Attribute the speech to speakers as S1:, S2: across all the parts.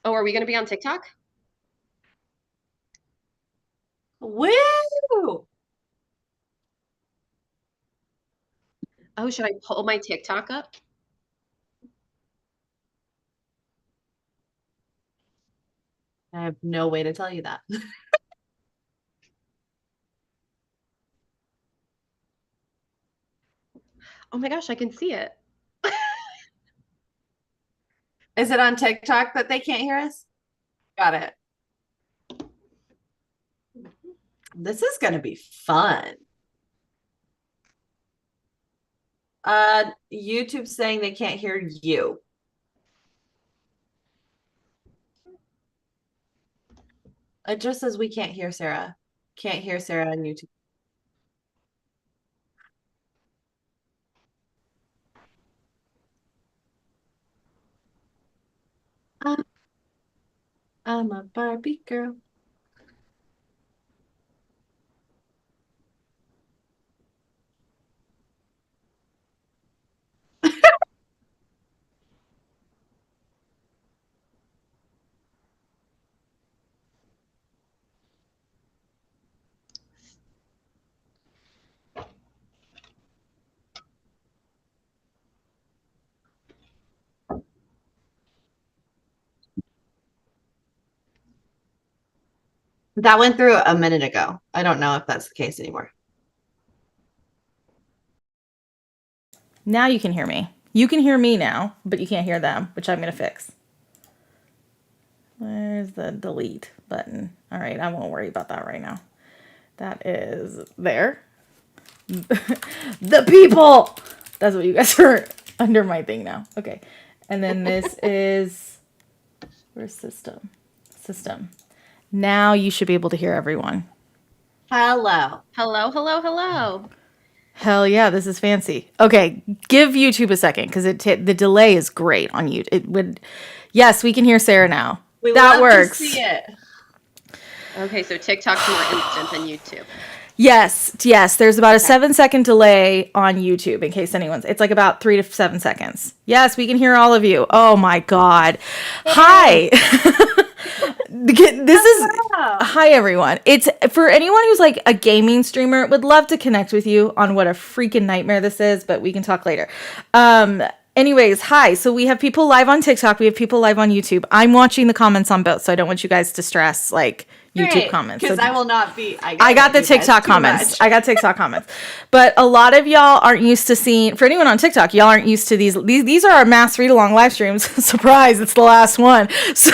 S1: Oh, are we going to be on TikTok?
S2: Woo!
S1: Oh, should I pull my TikTok up?
S2: I have no way to tell you that.
S1: Oh my gosh, I can see it.
S2: Is it on TikTok that they can't hear us? Got it. This is going to be fun. YouTube's saying they can't hear you. It just says we can't hear Sarah. Can't hear Sarah on YouTube. I'm, I'm a Barbie girl. That went through a minute ago. I don't know if that's the case anymore.
S3: Now you can hear me. You can hear me now, but you can't hear them, which I'm going to fix. Where's the delete button? All right, I won't worry about that right now. That is there. The people! That's what you guys are under my thing now. Okay. And then this is, where's system? System. Now you should be able to hear everyone.
S2: Hello.
S1: Hello, hello, hello.
S3: Hell yeah, this is fancy. Okay, give YouTube a second because the delay is great on YouTube. It would, yes, we can hear Sarah now. That works.
S2: To see it.
S1: Okay, so TikTok's more instant than YouTube.
S3: Yes. There's about a 7-second delay on YouTube in case anyone's. It's like about 3 to 7 seconds. Yes, we can hear all of you. Oh my God. Hi. Hi everyone. It's for anyone who's like a gaming streamer, would love to connect with you on what a freaking nightmare this is, but we can talk later. Anyways, hi. So we have people live on TikTok. We have people live on YouTube. I'm watching the comments on both, so I don't want you guys to stress like YouTube comments.
S2: Because
S3: so,
S2: I will not be.
S3: I got the TikTok comments. I got TikTok comments. But a lot of y'all aren't used to seeing, for anyone on TikTok, y'all aren't used to these are our mass read along live streams. Surprise, it's the last one. So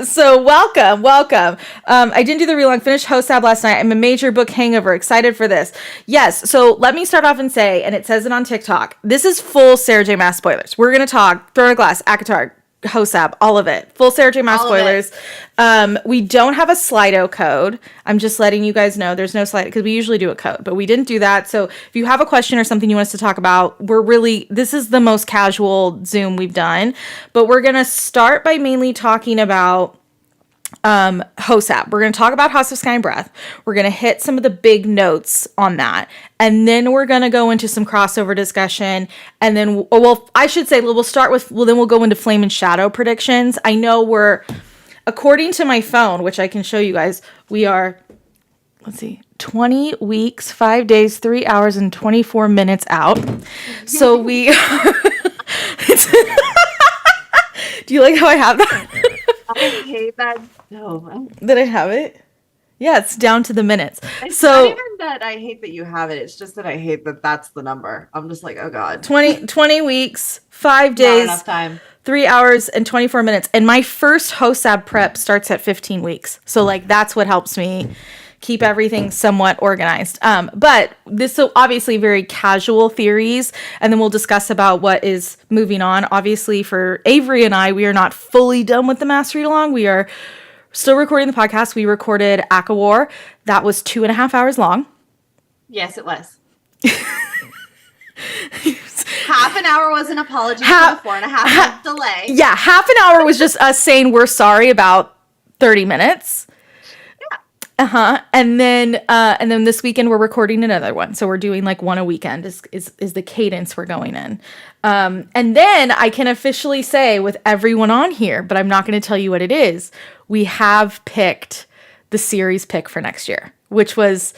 S3: so welcome. I didn't do the read along, finished HostAb last night. I'm a major book hangover, excited for this. Yes, so let me start off and say, and it says it on TikTok, this is full Sarah J. Maas spoilers. We're going to talk Throne of Glass, ACOTAR, HostAb, all of it. Full Sarah J. Maas spoilers. We don't have a Slido code. I'm just letting you guys know there's no Slido because we usually do a code, but we didn't do that. So if you have a question or something you want us to talk about, this is the most casual Zoom we've done, but we're going to start by mainly talking about HostAb. We're going to talk about House of Sky and Breath. We're going to hit some of the big notes on that. And then we're going to go into some crossover discussion. And then, I should say, we'll start with, then we'll go into Flame and Shadow predictions. I know according to my phone, which I can show you guys, we are, 20 weeks, 5 days, 3 hours, and 24 minutes out. So we, do you like how I have that?
S2: I hate that so much.
S3: Did I have it? Yeah, it's down to the minutes.
S2: It's not even that I hate that you have it. It's just that I hate that that's the number. I'm just like, oh God.
S3: 20 weeks, 5 days,
S2: not enough time.
S3: 3 hours, and 24 minutes. And my first HostAb prep starts at 15 weeks. So like that's what helps me keep everything somewhat organized. But this so obviously very casual theories, and then we'll discuss about what is moving on. Obviously for Avery and I, we are not fully done with the Mass Read Along. We are still recording the podcast. We recorded Aka War. That was 2.5 hours long.
S2: Yes, it was. Half an hour was an apology for the 4.5 month delay.
S3: Yeah, half an hour was just us saying we're sorry about 30 minutes. And then this weekend we're recording another one. So we're doing like one a weekend is the cadence we're going in. And then I can officially say with everyone on here, but I'm not going to tell you what it is. We have picked the series pick for next year, which was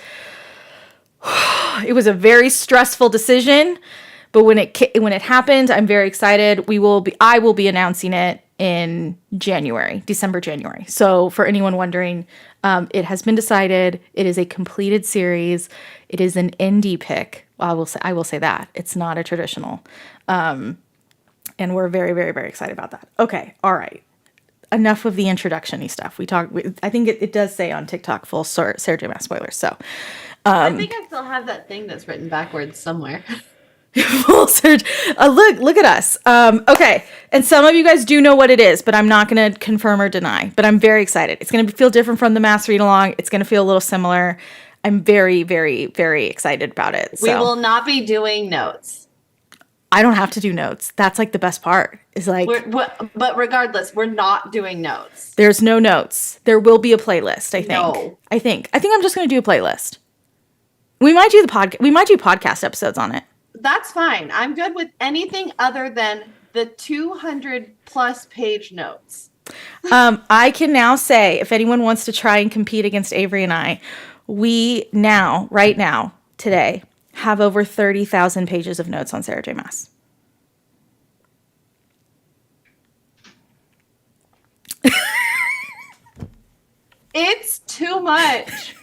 S3: it was a very stressful decision, but when it happened, I'm very excited. I will be announcing it in December, January. So for anyone wondering, it has been decided. It is a completed series. It is an indie pick. I will say that it's not a traditional, and we're very, very, very excited about that. Okay, all right. Enough of the introduction-y stuff. I think it does say on TikTok full Sarah J. Maas spoilers. So
S2: I think I still have that thing that's written backwards somewhere.
S3: full surge. Look at us. Okay, and some of you guys do know what it is, but I'm not going to confirm or deny. But I'm very excited. It's going to feel different from the Maas read along. It's going to feel a little similar. I'm very, very, very excited about it. So.
S2: We will not be doing notes.
S3: I don't have to do notes. That's like the best part. Is like,
S2: but regardless, we're not doing notes.
S3: There's no notes. There will be a playlist. I think.
S2: No.
S3: I think I'm just going to do a playlist. We might do We might do podcast episodes on it.
S2: That's fine. I'm good with anything other than the 200 plus page notes.
S3: I can now say, if anyone wants to try and compete against Avery and I, we now, right now, today, have over 30,000 pages of notes on Sarah J. Maas.
S2: It's too much.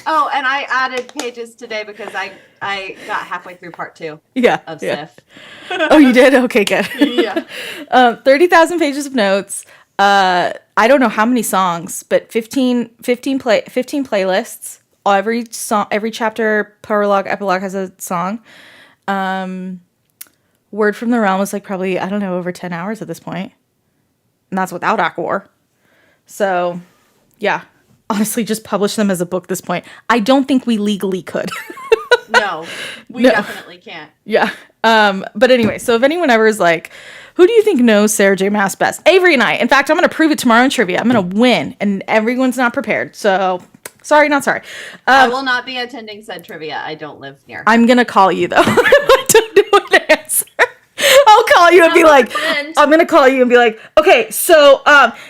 S2: Oh, and I added pages today because I got halfway through part 2 of Sif.
S3: Oh, you did? Okay, good.
S2: Yeah.
S3: 30,000 pages of notes. I don't know how many songs, but 15 playlists. Every song, every chapter, prologue, epilogue has a song. Word from the Realm is like probably, I don't know, over 10 hours at this point. And that's without Aquar. So, yeah. Honestly, just publish them as a book at this point. I don't think we legally could.
S2: No, we definitely can't.
S3: Yeah. But anyway, so if anyone ever is like, who do you think knows Sarah J. Maas best? Avery and I. In fact, I'm going to prove it tomorrow in trivia. I'm going to win, and everyone's not prepared. So, sorry, not sorry.
S2: I will not be attending said trivia. I don't live near.
S3: I'm going to call you, though. I don't know an answer. I'll call you and be like, I'm going to call you and be like, okay, so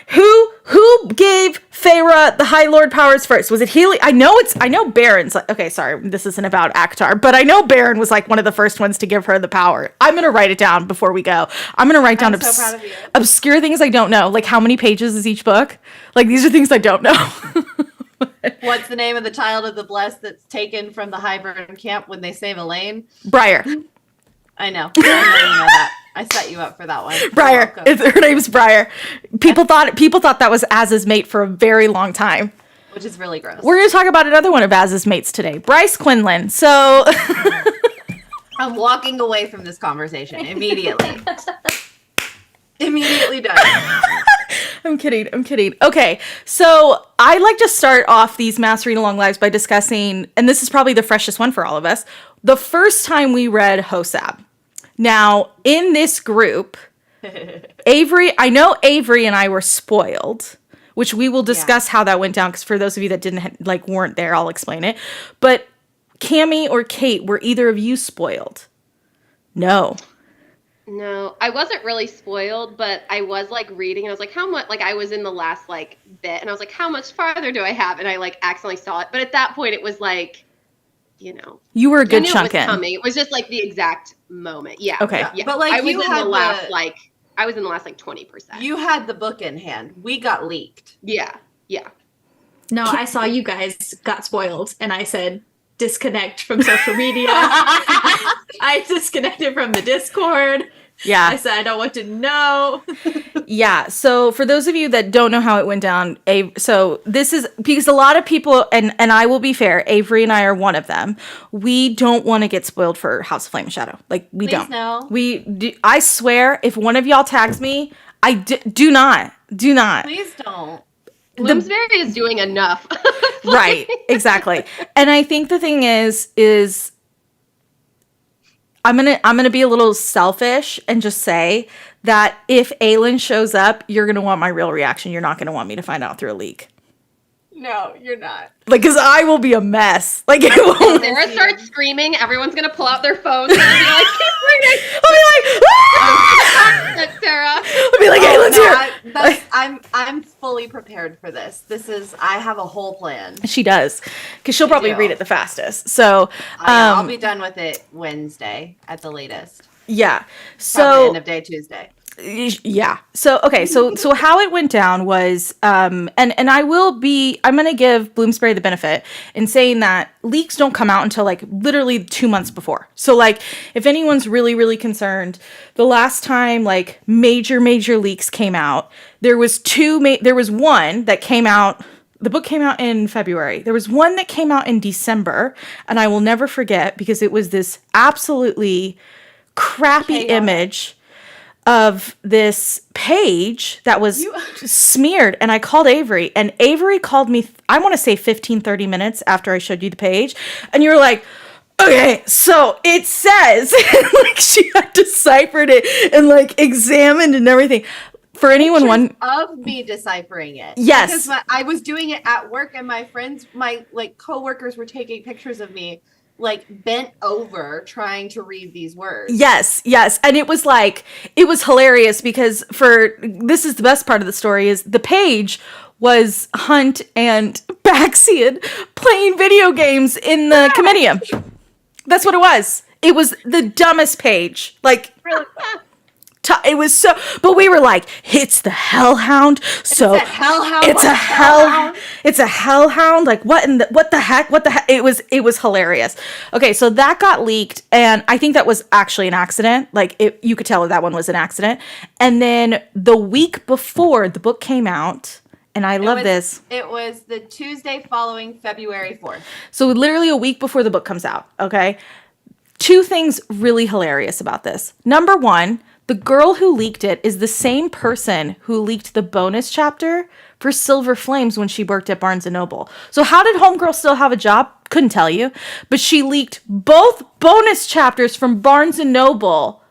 S3: who gave Feyre the High Lord powers first? Was it Healy? I know Baron's like, okay, sorry, this isn't about Aktar, but I know Baron was like one of the first ones to give her the power. I'm going to write it down before we go. I'm going to write down
S2: so proud of you.
S3: Obscure things I don't know. Like how many pages is each book? Like these are things I don't know.
S2: What's the name of the child of the blessed that's taken from the Hybern camp when they save Elaine?
S3: Briar.
S2: I know. I know you know that. I set you up for that one.
S3: Briar. Her name's Briar. People thought that was Az's mate for a very long time.
S2: Which is really gross.
S3: We're going to talk about another one of Az's mates today, Bryce Quinlan. So
S2: I'm walking away from this conversation immediately. Immediately done.
S3: I'm kidding. Okay, so I like to start off these Maas Read Along Lives by discussing, and this is probably the freshest one for all of us, the first time we read Hosab. Now, in this group, I know Avery and I were spoiled, which we will discuss how that went down, because for those of you that weren't there, I'll explain it. But Cammie or Kate, were either of you spoiled? No,
S1: I wasn't really spoiled, but I was like reading and I was like, how much, like I was in the last like bit and I was like, how much farther do I have? And I like accidentally saw it. But at that point it was like, you were a good chunk in. Coming. It was just like the exact moment. Yeah.
S3: Okay.
S1: Yeah.
S2: But like
S1: I was in the last I was in the last like 20%.
S2: You had the book in hand. We got leaked.
S1: Yeah. Yeah.
S4: No, I saw you guys got spoiled and I said, disconnect from social media. I disconnected from the Discord.
S3: Yeah.
S4: I said, I don't want to know.
S3: Yeah. So for those of you that don't know how it went down, so this is because a lot of people, and I will be fair, Avery and I are one of them. We don't want to get spoiled for House of Flame and Shadow. Like we
S2: Please
S3: don't.
S2: No.
S3: I swear, if one of y'all tags me, do not.
S2: Please don't.
S1: Bloomsbury is doing enough.
S3: Right. Exactly. And I think the thing is I'm gonna be a little selfish and just say that if Aelin shows up, you're gonna want my real reaction. You're not gonna want me to find out through a leak.
S2: No, you're not.
S3: Like, because I will be a mess. Like, it won't.
S1: Sarah starts screaming. Everyone's gonna pull out their phones and be like, "Keep reading."
S3: I'll be like, ah!
S1: Sarah.
S3: I'll be like, hey, let's hear.
S2: I'm fully prepared for this. I have a whole plan.
S3: She does, because she'll probably read it the fastest. So,
S2: I'll be done with it Wednesday at the latest.
S3: Yeah. So
S2: probably end of day Tuesday.
S3: Yeah. So, okay. So how it went down was, and I'm going to give Bloomsbury the benefit in saying that leaks don't come out until like literally 2 months before. So like, if anyone's really, really concerned, the last time like major leaks came out, there was one that came out. The book came out in February. There was one that came out in December, and I will never forget because it was this absolutely crappy image of this page that was smeared. And I called Avery, and Avery called me, I want to say 15-30 minutes after I showed you the page. And you were like, okay, so it says, like she had deciphered it and like examined and everything. For anyone
S2: of me deciphering it.
S3: Yes.
S2: Because I was doing it at work, and my friends, my like coworkers were taking pictures of me like bent over trying to read these words.
S3: Yes. And it was hilarious because this is the best part of the story is the page was Hunt and Baxian playing video games in the compendium. That's what it was. It was the dumbest page. Like, it was so, but we were like, it's the hellhound. So
S2: it's a hellhound.
S3: It's a hellhound. Like what the heck? It was hilarious. Okay. So that got leaked. And I think that was actually an accident. Like you could tell that one was an accident. And then the week before the book came out, and I love this.
S2: It was the Tuesday following February 4th.
S3: So literally a week before the book comes out. Okay. 2 things really hilarious about this. Number 1, the girl who leaked it is the same person who leaked the bonus chapter for Silver Flames when she worked at Barnes & Noble. So how did Homegirl still have a job? Couldn't tell you. But she leaked both bonus chapters from Barnes & Noble.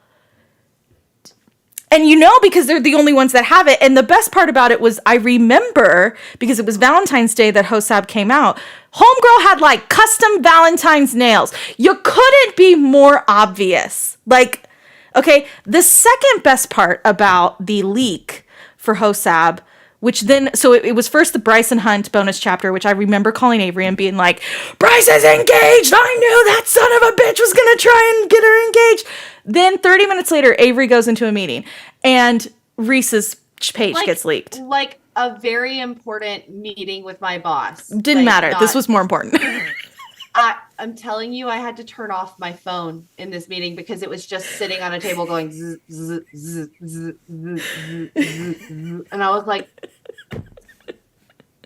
S3: And because they're the only ones that have it. And the best part about it was I remember, because it was Valentine's Day that HOSAB came out, Homegirl had like custom Valentine's nails. You couldn't be more obvious. Like, okay, the second best part about the leak for HOSAB, which then, so it was first the Bryson Hunt bonus chapter, which I remember calling Avery and being like, Bryce is engaged! I knew that son of a bitch was going to try and get her engaged. Then 30 minutes later, Avery goes into a meeting and Reese's page gets leaked.
S2: Like a very important meeting with my boss.
S3: Didn't matter. This was more important.
S2: I'm telling you, I had to turn off my phone in this meeting because it was just sitting on a table going zzz, zzz, zzz, zzz, zzz, zzz, and I was like,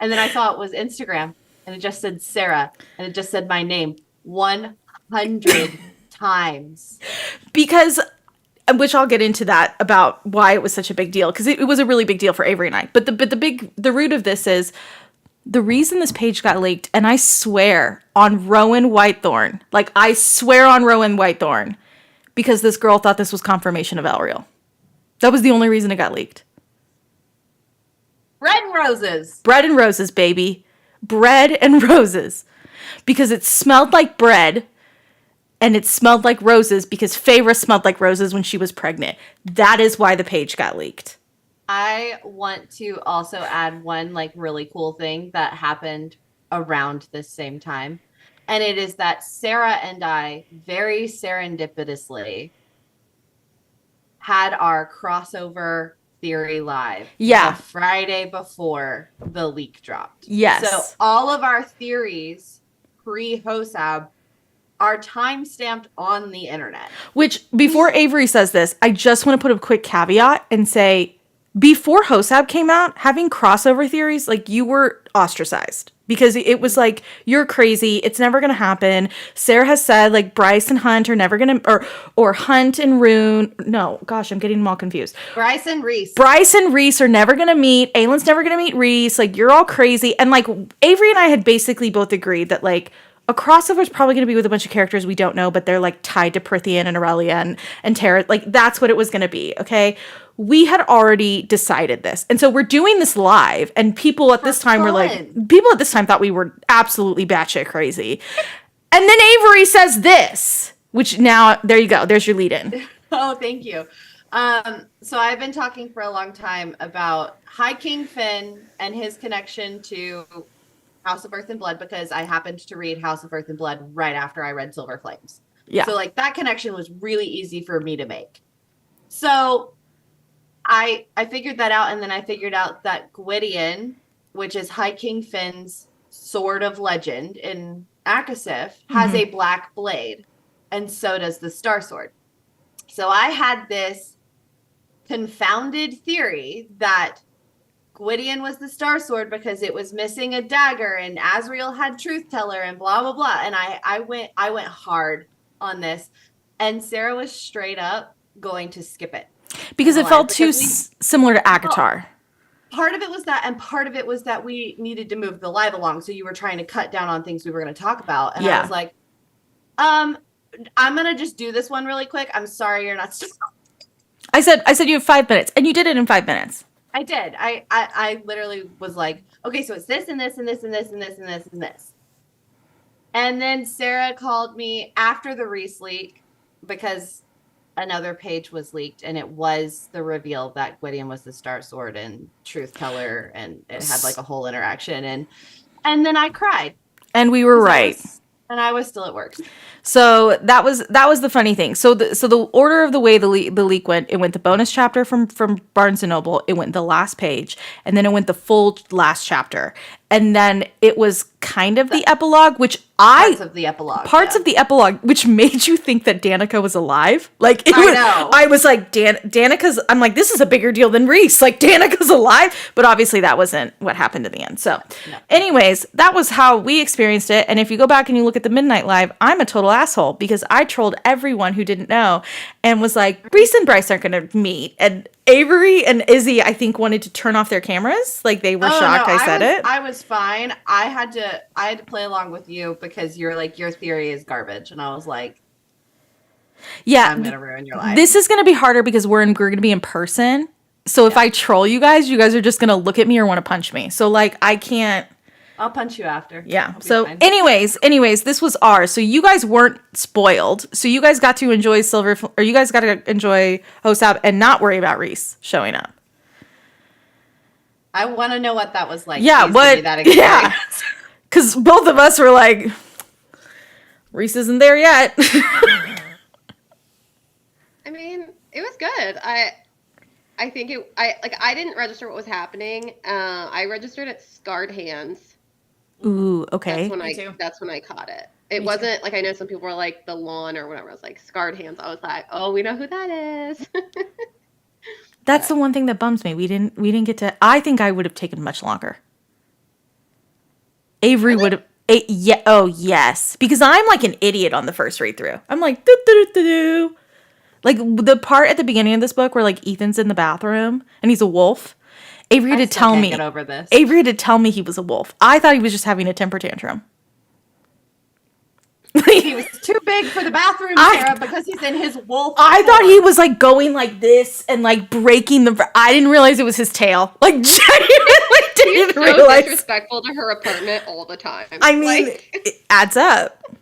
S2: and then I saw it was Instagram, and it just said Sarah, and it just said my name 100 times.
S3: Because, which I'll get into that about why it was such a big deal, because it was a really big deal for Avery and I. But the root of this is, the reason this page got leaked, and I swear on Rowan Whitethorn, because this girl thought this was confirmation of Elreal. That was the only reason it got leaked.
S2: Bread and roses.
S3: Bread and roses, baby. Bread and roses. Because it smelled like bread, and it smelled like roses because Feyre smelled like roses when she was pregnant. That is why the page got leaked.
S2: I want to also add one like really cool thing that happened around this same time. And it is that Sarah and I very serendipitously had our crossover theory live.
S3: Yeah.
S2: The Friday before the leak dropped.
S3: Yes.
S2: So all of our theories pre-HOSAB are time-stamped on the internet. Which,
S3: before Avery says this, I just want to put a quick caveat and say, before HOSAB came out, having crossover theories, like, you were ostracized. Because it was like, you're crazy. It's never going to happen. Sarah has said, like, Bryce and Hunt are never going to, or Hunt and Rune. No, gosh, I'm getting them all confused.
S2: Bryce and Reese
S3: are never going to meet. Aylin's never going to meet Reese. Like, you're all crazy. And, like, Avery and I had basically both agreed that, like, a crossover is probably going to be with a bunch of characters we don't know, but they're like tied to Prithian and Aurelia and Terra. Like that's what it was going to be. Okay. We had already decided this. And so we're doing this live, and people at this time thought we were absolutely batshit crazy. And then Avery says this, which now, there you go. There's your lead in.
S2: Oh, thank you. So I've been talking for a long time about High King Finn and his connection to House of Earth and Blood, because I happened to read House of Earth and Blood right after I read Silver Flames.
S3: Yeah.
S2: So like that connection was really easy for me to make. So I figured that out, and then I figured out that Gwydion, which is High King Finn's sword of legend in Akasif, has a black blade, and so does the Star Sword. So I had this confounded theory that Gwydion was the Star Sword because it was missing a dagger, and Azrael had Truth Teller, and blah blah blah. And I went hard on this, and Sarah was straight up going to skip it
S3: because it felt too similar to Akatar.
S2: Part of it was that, and part of it was that we needed to move the live along. So you were trying to cut down on things we were going to talk about, and I was like, I'm gonna just do this one really quick. I'm sorry, you're not.
S3: I said you have 5 minutes, and you did it in 5 minutes.
S2: I did. I literally was like, okay, so it's this and this and this and this and this and this and this. And then Sarah called me after the Reese leak because another page was leaked, and it was the reveal that Gwydion was the Star Sword and Truth Teller, and it had like a whole interaction, and then I cried.
S3: And we were right.
S2: And I was still at work.
S3: So that was the funny thing. So the order of the way the leak went, it went the bonus chapter from Barnes and Noble, it went the last page, and then it went the full last chapter. And then it was kind of the epilogue, which
S2: parts of the epilogue,
S3: which made you think that Danica was alive. Like
S2: know.
S3: I was like, Danica's. I'm like, this is a bigger deal than Reese. Like Danica's alive, but obviously that wasn't what happened in the end. So, anyways, that was how we experienced it. And if you go back and you look at the Midnight Live, I'm a total asshole because I trolled everyone who didn't know and was like, Reese and Bryce aren't going to meet, and Avery and Izzy, I think, wanted to turn off their cameras. Like they were shocked I said it.
S2: I was fine. I had to play along with you because you're like, your theory is garbage, and I was like,
S3: yeah,
S2: I'm gonna ruin your life.
S3: This is gonna be harder because we're gonna be in person. So if I troll you guys are just gonna look at me or want to punch me. So like I can't.
S2: I'll punch you after.
S3: Yeah. So anyways, this was ours. So you guys weren't spoiled. So you guys got to enjoy you guys got to enjoy HOSAB and not worry about Reese showing up.
S2: I want to know what that was like.
S3: Yeah. What? Yeah. Because both of us were like, Reese isn't there yet.
S1: I mean, it was good. I think I didn't register what was happening. I registered at Scarred Hands.
S3: Ooh, okay.
S1: That's when I caught it. It wasn't like, I know some people were like the lawn or whatever. I was like Scarred Hands. I was like, oh, we know who that is.
S3: That's the one thing that bums me. We didn't get to. I think I would have taken much longer. Avery would have. Yeah. Oh yes, because I'm like an idiot on the first read through. I'm like do do do do. Like the part at the beginning of this book where like Ethan's in the bathroom and he's a wolf. Avery had to tell me.
S2: Get over this.
S3: Avery had to tell me he was a wolf. I thought he was just having a temper tantrum.
S2: He was too big for the bathroom, Sarah, because he's in his wolf.
S3: I thought he was like going like this and like breaking the. I didn't realize it was his tail. Like genuinely didn't
S1: so
S3: realize.
S1: Disrespectful to her apartment all the time.
S3: I mean, it adds up.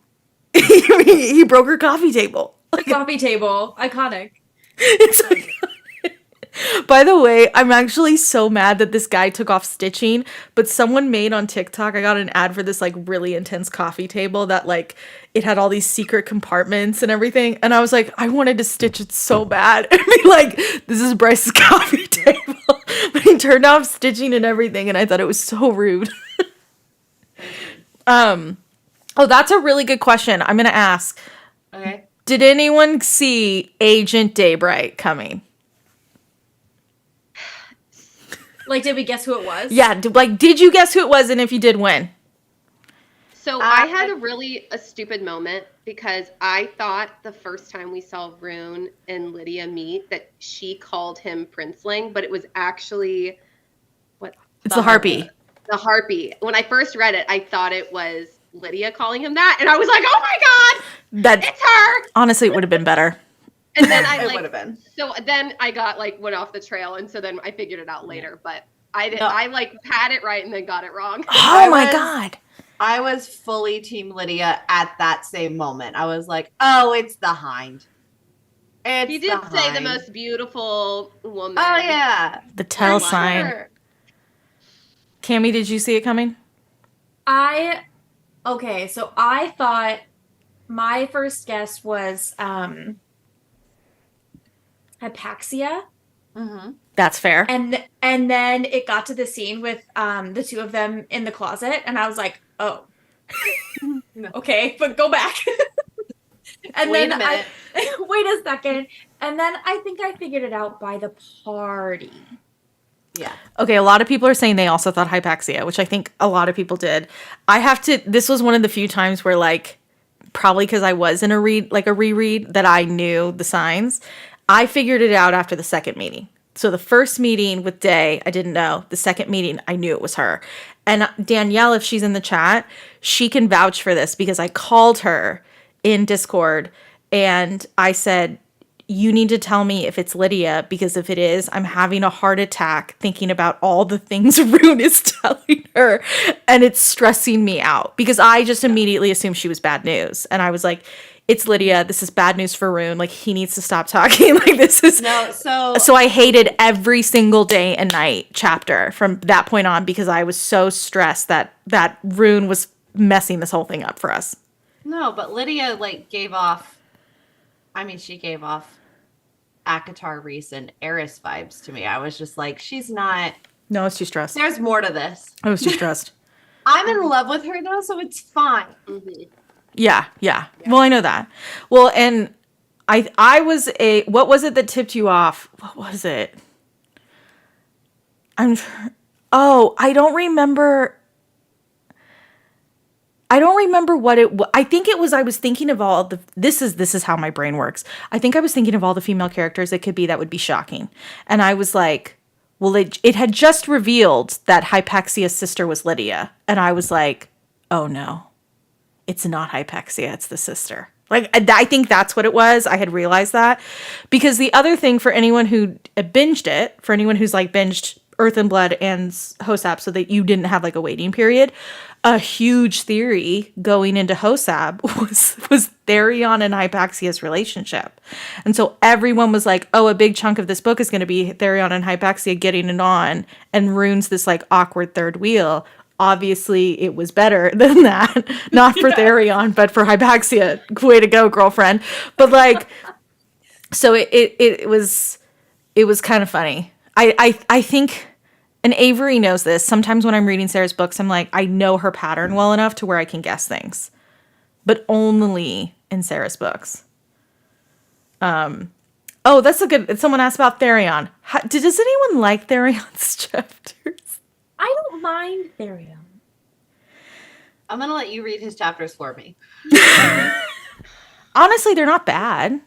S3: He broke her coffee table.
S4: Coffee table, iconic.
S3: It's like. By the way, I'm actually so mad that this guy took off stitching, but someone made on TikTok, I got an ad for this like really intense coffee table that like it had all these secret compartments and everything. And I was like, I wanted to stitch it so bad and be like, this is Bryce's coffee table. But he turned off stitching and everything, and I thought it was so rude. Oh, that's a really good question. I'm gonna ask.
S2: Okay.
S3: Did anyone see Agent Daybright coming?
S4: Like, did we guess who it was?
S3: Yeah, did you guess who it was, and if you did, when?
S1: So I had a stupid moment because I thought the first time we saw Rune and Lydia meet that she called him Princeling, but it was actually
S3: It's the Harpy.
S1: The Harpy. When I first read it, I thought it was Lydia calling him that, and I was like, oh my god,
S3: That
S1: it's her.
S3: honestly, it would have been better.
S1: And then I
S2: It
S1: like,
S2: would have been.
S1: so then I got like went off the trail, and so then I figured it out later. But I did,
S2: No.
S1: I like had it right and then got it wrong.
S3: Oh my God.
S2: I was fully Team Lydia at that same moment. I was like, oh, it's the Hind. It's
S1: He did
S2: the
S1: say the
S2: Hind.
S1: most beautiful woman.
S2: Oh, yeah.
S3: The tell
S2: For
S3: sign.
S2: sure.
S3: Cammy, did you see it coming?
S4: Okay, so I thought my first guess was hypaxia.
S2: Mm-hmm.
S3: That's fair.
S4: And then it got to the scene with the two of them in the closet, and I was like, oh.
S2: No.
S4: Okay, but go back. And
S2: Wait
S4: then
S2: a minute.
S4: wait a second. And then I think I figured it out by the party.
S2: Yeah.
S3: Okay, a lot of people are saying they also thought hypaxia, which I think a lot of people did. This was one of the few times where, like, probably because I was in a reread, that I knew the signs. I figured it out after the second meeting. So the first meeting with Day, I didn't know. The second meeting, I knew it was her. And Danielle, if she's in the chat, she can vouch for this because I called her in Discord and I said, you need to tell me if it's Lydia, because if it is, I'm having a heart attack thinking about all the things Rune is telling her, and it's stressing me out because I just immediately assumed she was bad news. And I was like, it's Lydia. This is bad news for Rune. Like, he needs to stop talking. Like, this is...
S2: No,
S3: So I hated every single day and night chapter from that point on because I was so stressed that Rune was messing this whole thing up for us.
S2: No, but Lydia, like, gave off... I mean, she gave off Akatar, Reese, and Eris vibes to me. I was just like, she's not...
S3: No, I was too stressed.
S2: There's more to this.
S3: I was too stressed.
S2: I'm in love with her now, so it's fine.
S1: Mm-hmm.
S3: Yeah. Well, I know that. Well, and I was what was it that tipped you off? What was it? I don't remember. I don't remember what it was. I think it was, I was thinking of all the, this is how my brain works. I think I was thinking of all the female characters it could be that would be shocking. And I was like, well, it had just revealed that Hypaxia's sister was Lydia. And I was like, oh no, it's not Hypaxia, it's the sister. Like, I think that's what it was. I had realized that. Because the other thing for anyone who binged it, for anyone who's like binged Earth and Blood and Hosap so that you didn't have like a waiting period, a huge theory going into Hosap was Therion and Hypaxia's relationship. And so everyone was like, oh, a big chunk of this book is going to be Therion and Hypaxia getting it on, and Rune's this like awkward third wheel. Obviously, it was better than that. Not for Therion, but for Hypaxia. Way to go, girlfriend. But like, so it was kind of funny. I think, and Avery knows this, sometimes when I'm reading Sarah's books, I'm like, I know her pattern well enough to where I can guess things. But only in Sarah's books. Oh, that's a good, someone asked about Therion. Does anyone like Therion's chapters?
S4: I don't mind Therion.
S2: I'm going to let you read his chapters for me.
S3: Honestly, they're not bad.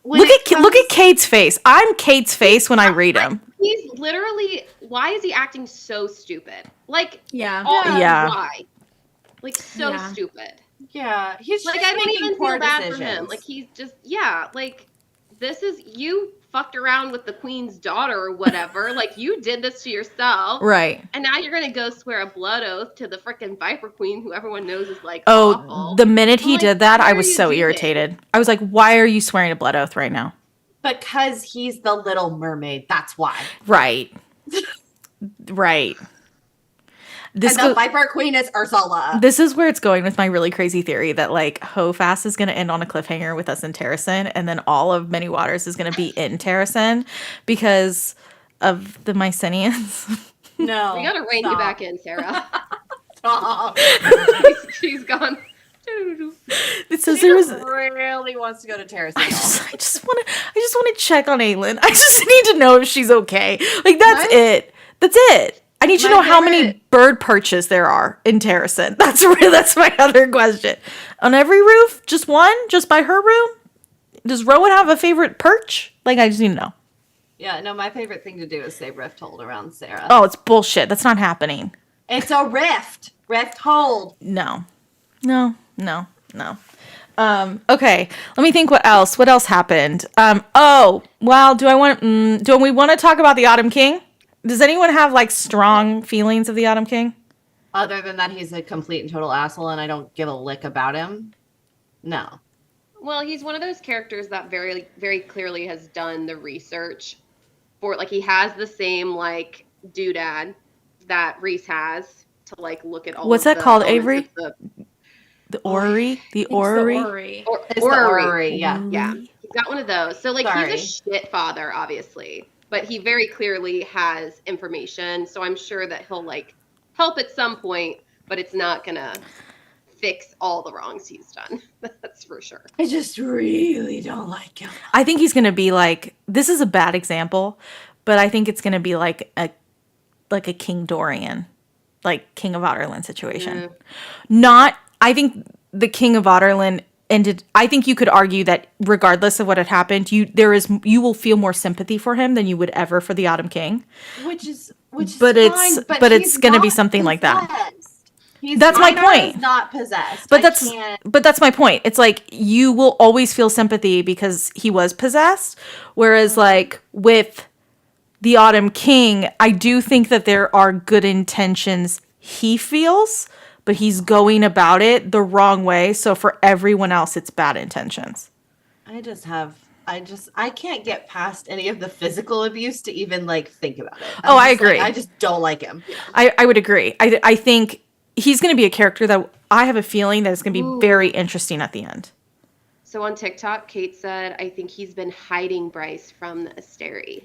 S2: Look
S3: at Kate's face. I'm Kate's face when I read them.
S1: He's literally, why is he acting so stupid? Like,
S4: Yeah.
S3: Yeah.
S1: Why? Like, so
S4: Yeah.
S1: stupid.
S2: Yeah, he's
S1: Like,
S2: just
S1: I don't
S2: making
S1: even
S2: poor
S1: feel bad
S2: decisions.
S1: for him. Like, he's just, yeah, like, this is, you fucked around with the queen's daughter or whatever. Like, you did this to yourself.
S3: Right.
S1: And now you're going to go swear a blood oath to the freaking Viper Queen, who everyone knows is, like,
S3: Oh,
S1: awful.
S3: the minute he
S1: I'm like,
S3: did that,
S1: why
S3: I
S1: are
S3: was
S1: you
S3: so
S1: doing
S3: irritated. I was like, why are you swearing a blood oath right now?
S2: Because he's the Little Mermaid. That's why.
S3: Right. Right.
S2: And the Viper Queen is Ursula.
S3: This is where it's going with my really crazy theory that like Hofast is going to end on a cliffhanger with us in Terrasen, and then all of Many Waters is going to be in Terrasen because of the Mycenians.
S2: No.
S1: We got to rein you back in, Sarah.
S2: Stop.
S1: she's gone.
S3: It says
S2: She
S3: there was.
S2: really wants to go to Terrace.
S3: I just want to check on Aelin. I just need to know if she's okay. Like that's it. That's it. I need to know how many bird perches there are in Terrasen. That's my other question. On every roof? Just one? Just by her room? Does Rowan have a favorite perch? Like, I just need to know.
S2: Yeah, no, my favorite thing to do is say rift hold around Sarah.
S3: Oh, it's bullshit. That's not happening.
S2: It's a rift. Rest hold.
S3: No. Okay, let me think what else. What else happened? Oh, well, do we want to talk about the Autumn King? Does anyone have like strong feelings of the Autumn King?
S2: Other than that, he's a complete and total asshole, and I don't give a lick about him. No.
S1: Well, he's one of those characters that very, very clearly has done the research for, like, he has the same, like, doodad that Reese has to, like, look at all
S3: What's
S1: of
S3: that
S1: the
S3: called,
S1: elements
S3: Avery?
S1: of
S3: The orrery? The
S4: It's the
S3: orrery?
S4: orrery.
S2: It's the
S1: orrery.
S2: orrery, yeah.
S1: Yeah, he's got one of those. So, like,
S2: Sorry.
S1: he's a shit father, obviously, but he very clearly has information. So I'm sure that he'll, like, help at some point, but it's not gonna fix all the wrongs he's done. That's for sure.
S2: I just really don't like him.
S3: I think he's going to be like, this is a bad example, but I think it's going to be like a King Dorian, like King of Otterland situation. I think the King of Otterland ended, I think you could argue that regardless of what had happened, you will feel more sympathy for him than you would ever for the Autumn King.
S2: Which is
S3: But
S2: fine,
S3: it's going to be something like that. That's my point.
S2: He's not possessed.
S3: But that's my point. It's like you will always feel sympathy because he was possessed, whereas like with the Autumn King, I do think that there are good intentions he feels, but he's going about it the wrong way. So for everyone else, it's bad intentions.
S2: I can't get past any of the physical abuse to even like think about it.
S3: I agree.
S2: I just don't like him.
S3: I would agree. I think he's going to be a character that I have a feeling that it's going to be very interesting at the end.
S1: So on TikTok, Kate said, I think he's been hiding Bryce from the Asteri.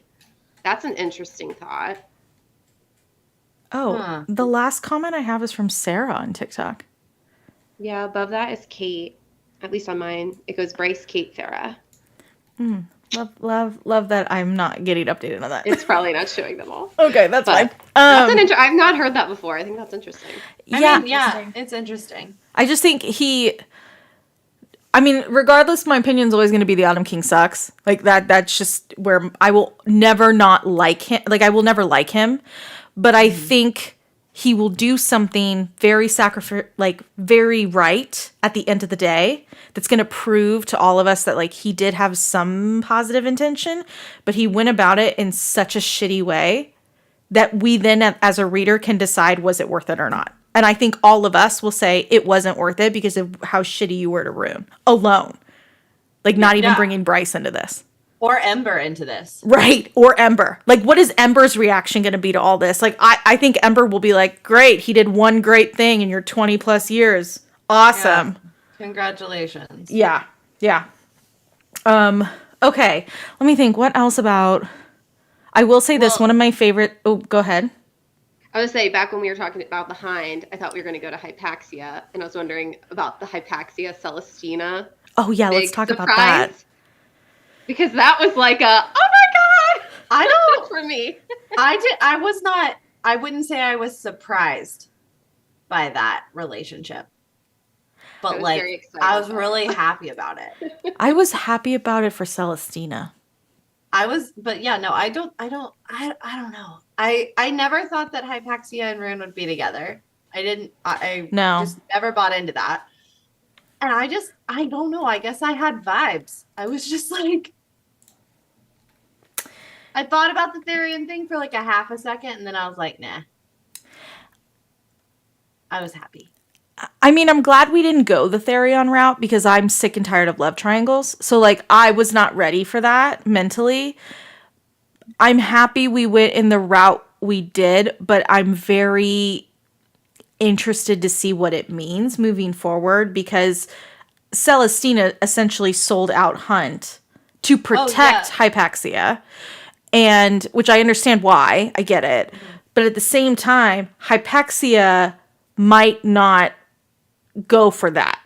S1: That's an interesting thought.
S3: Oh, the last comment I have is from Sarah on TikTok.
S1: Yeah, above that is Kate. At least on mine, it goes Bryce, Kate, Sarah.
S3: Love that I'm not getting updated on that.
S1: It's probably not showing them all.
S3: Okay, that's fine.
S1: That's I've not heard that before. I think that's interesting.
S2: I mean, it's interesting.
S3: I just think regardless, my opinion's always going to be the Autumn King sucks. Like that's just where I will never not like him. Like I will never like him, but I think he will do something very very right at the end of the day. That's going to prove to all of us that like he did have some positive intention, but he went about it in such a shitty way that we then as a reader can decide was it worth it or not. And I think all of us will say it wasn't worth it because of how shitty you were to Rune alone. Like not even bringing Bryce into this.
S2: Or Ember into this.
S3: Right. Or Ember. Like what is Ember's reaction going to be to all this? Like I think Ember will be like, great. He did one great thing in your 20 plus years. Awesome.
S2: Yeah. Congratulations.
S3: Yeah. Yeah. Okay. Let me think. What else about... I will say this. One of my favorite... Oh, go ahead.
S1: I would say back when we were talking about the Hind, I thought we were going to go to Hypaxia, and I was wondering about the Hypaxia Celestina.
S3: Oh yeah, let's talk about that.
S1: Because that was like a, oh my god!
S2: I don't
S1: for me.
S2: I wouldn't say I was surprised by that relationship. But I was really happy about it.
S3: I was happy about it for Celestina.
S2: I don't know. I never thought that Hypaxia and Rune would be together. I just never bought into that. And I don't know. I guess I had vibes. I was just like, I thought about the Therian thing for like a half a second, and then I was like, nah. I was happy.
S3: I mean, I'm glad we didn't go the Therion route because I'm sick and tired of love triangles. So, like, I was not ready for that mentally. I'm happy we went in the route we did, but I'm very interested to see what it means moving forward because Celestina essentially sold out Hunt to protect Hypaxia, and which I understand why. I get it. Mm-hmm. But at the same time, Hypaxia might not go for that.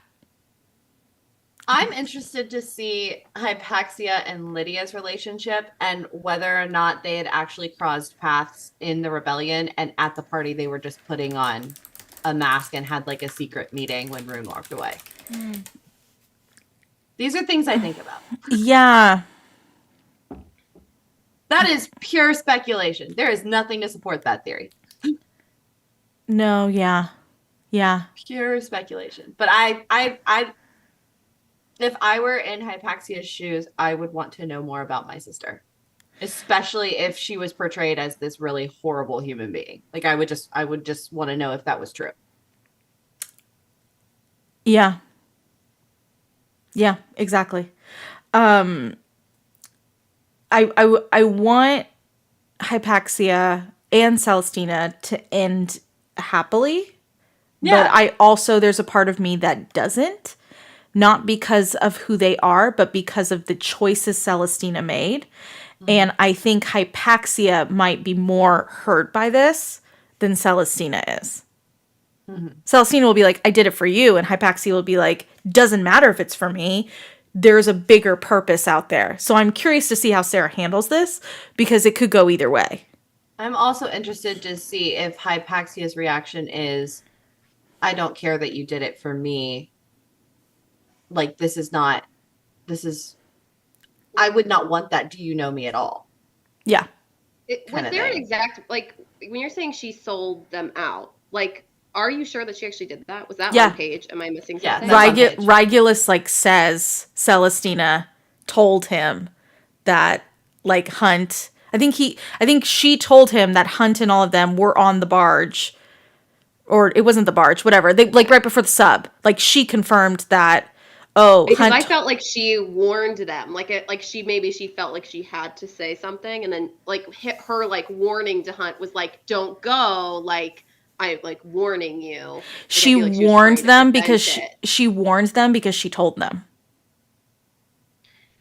S2: I'm interested to see Hypaxia and Lydia's relationship and whether or not they had actually crossed paths in the rebellion, and at the party they were just putting on a mask and had like a secret meeting when Rune walked away. These are things I think about.
S3: Yeah.
S2: That is pure speculation. There is nothing to support that theory.
S3: No, yeah. Yeah.
S2: Pure speculation. But if I were in Hypaxia's shoes, I would want to know more about my sister, especially if she was portrayed as this really horrible human being. Like I would just want to know if that was true.
S3: Yeah. Yeah, exactly. Um, I want Hypaxia and Celestina to end happily, but I also, there's a part of me that doesn't, not because of who they are, but because of the choices Celestina made. And I think Hypaxia might be more hurt by this than Celestina is. Celestina will be like, I did it for you. And Hypaxia will be like, doesn't matter if it's for me. There's a bigger purpose out there. So I'm curious to see how Sarah handles this because it could go either way.
S2: I'm also interested to see if Hypaxia's reaction is, I don't care that you did it for me. Like, I would not want that. Do you know me at all?
S3: Yeah.
S1: Was
S2: Kinda
S1: there an
S2: thing.
S1: exact, like, when you're saying she sold them out, like, are you sure that she actually did that? Was that
S3: Yeah.
S1: on page? Am I missing
S2: Yeah,
S1: something?
S2: that's on page.
S3: Regulus like says Celestina told him that like Hunt, I think she told him that Hunt and all of them were on the barge, or it wasn't the barge, whatever. They like right before the sub, like she confirmed that. Oh,
S1: Because
S3: Hunt.
S1: I felt like she warned them, like she felt like she had to say something, and then like her like warning to Hunt was like, "Don't go," like I'm like warning you. Like, I
S3: She
S1: feel like she was
S3: warned
S1: trying to
S3: them
S1: prevent
S3: because
S1: it.
S3: she warned them because she told them.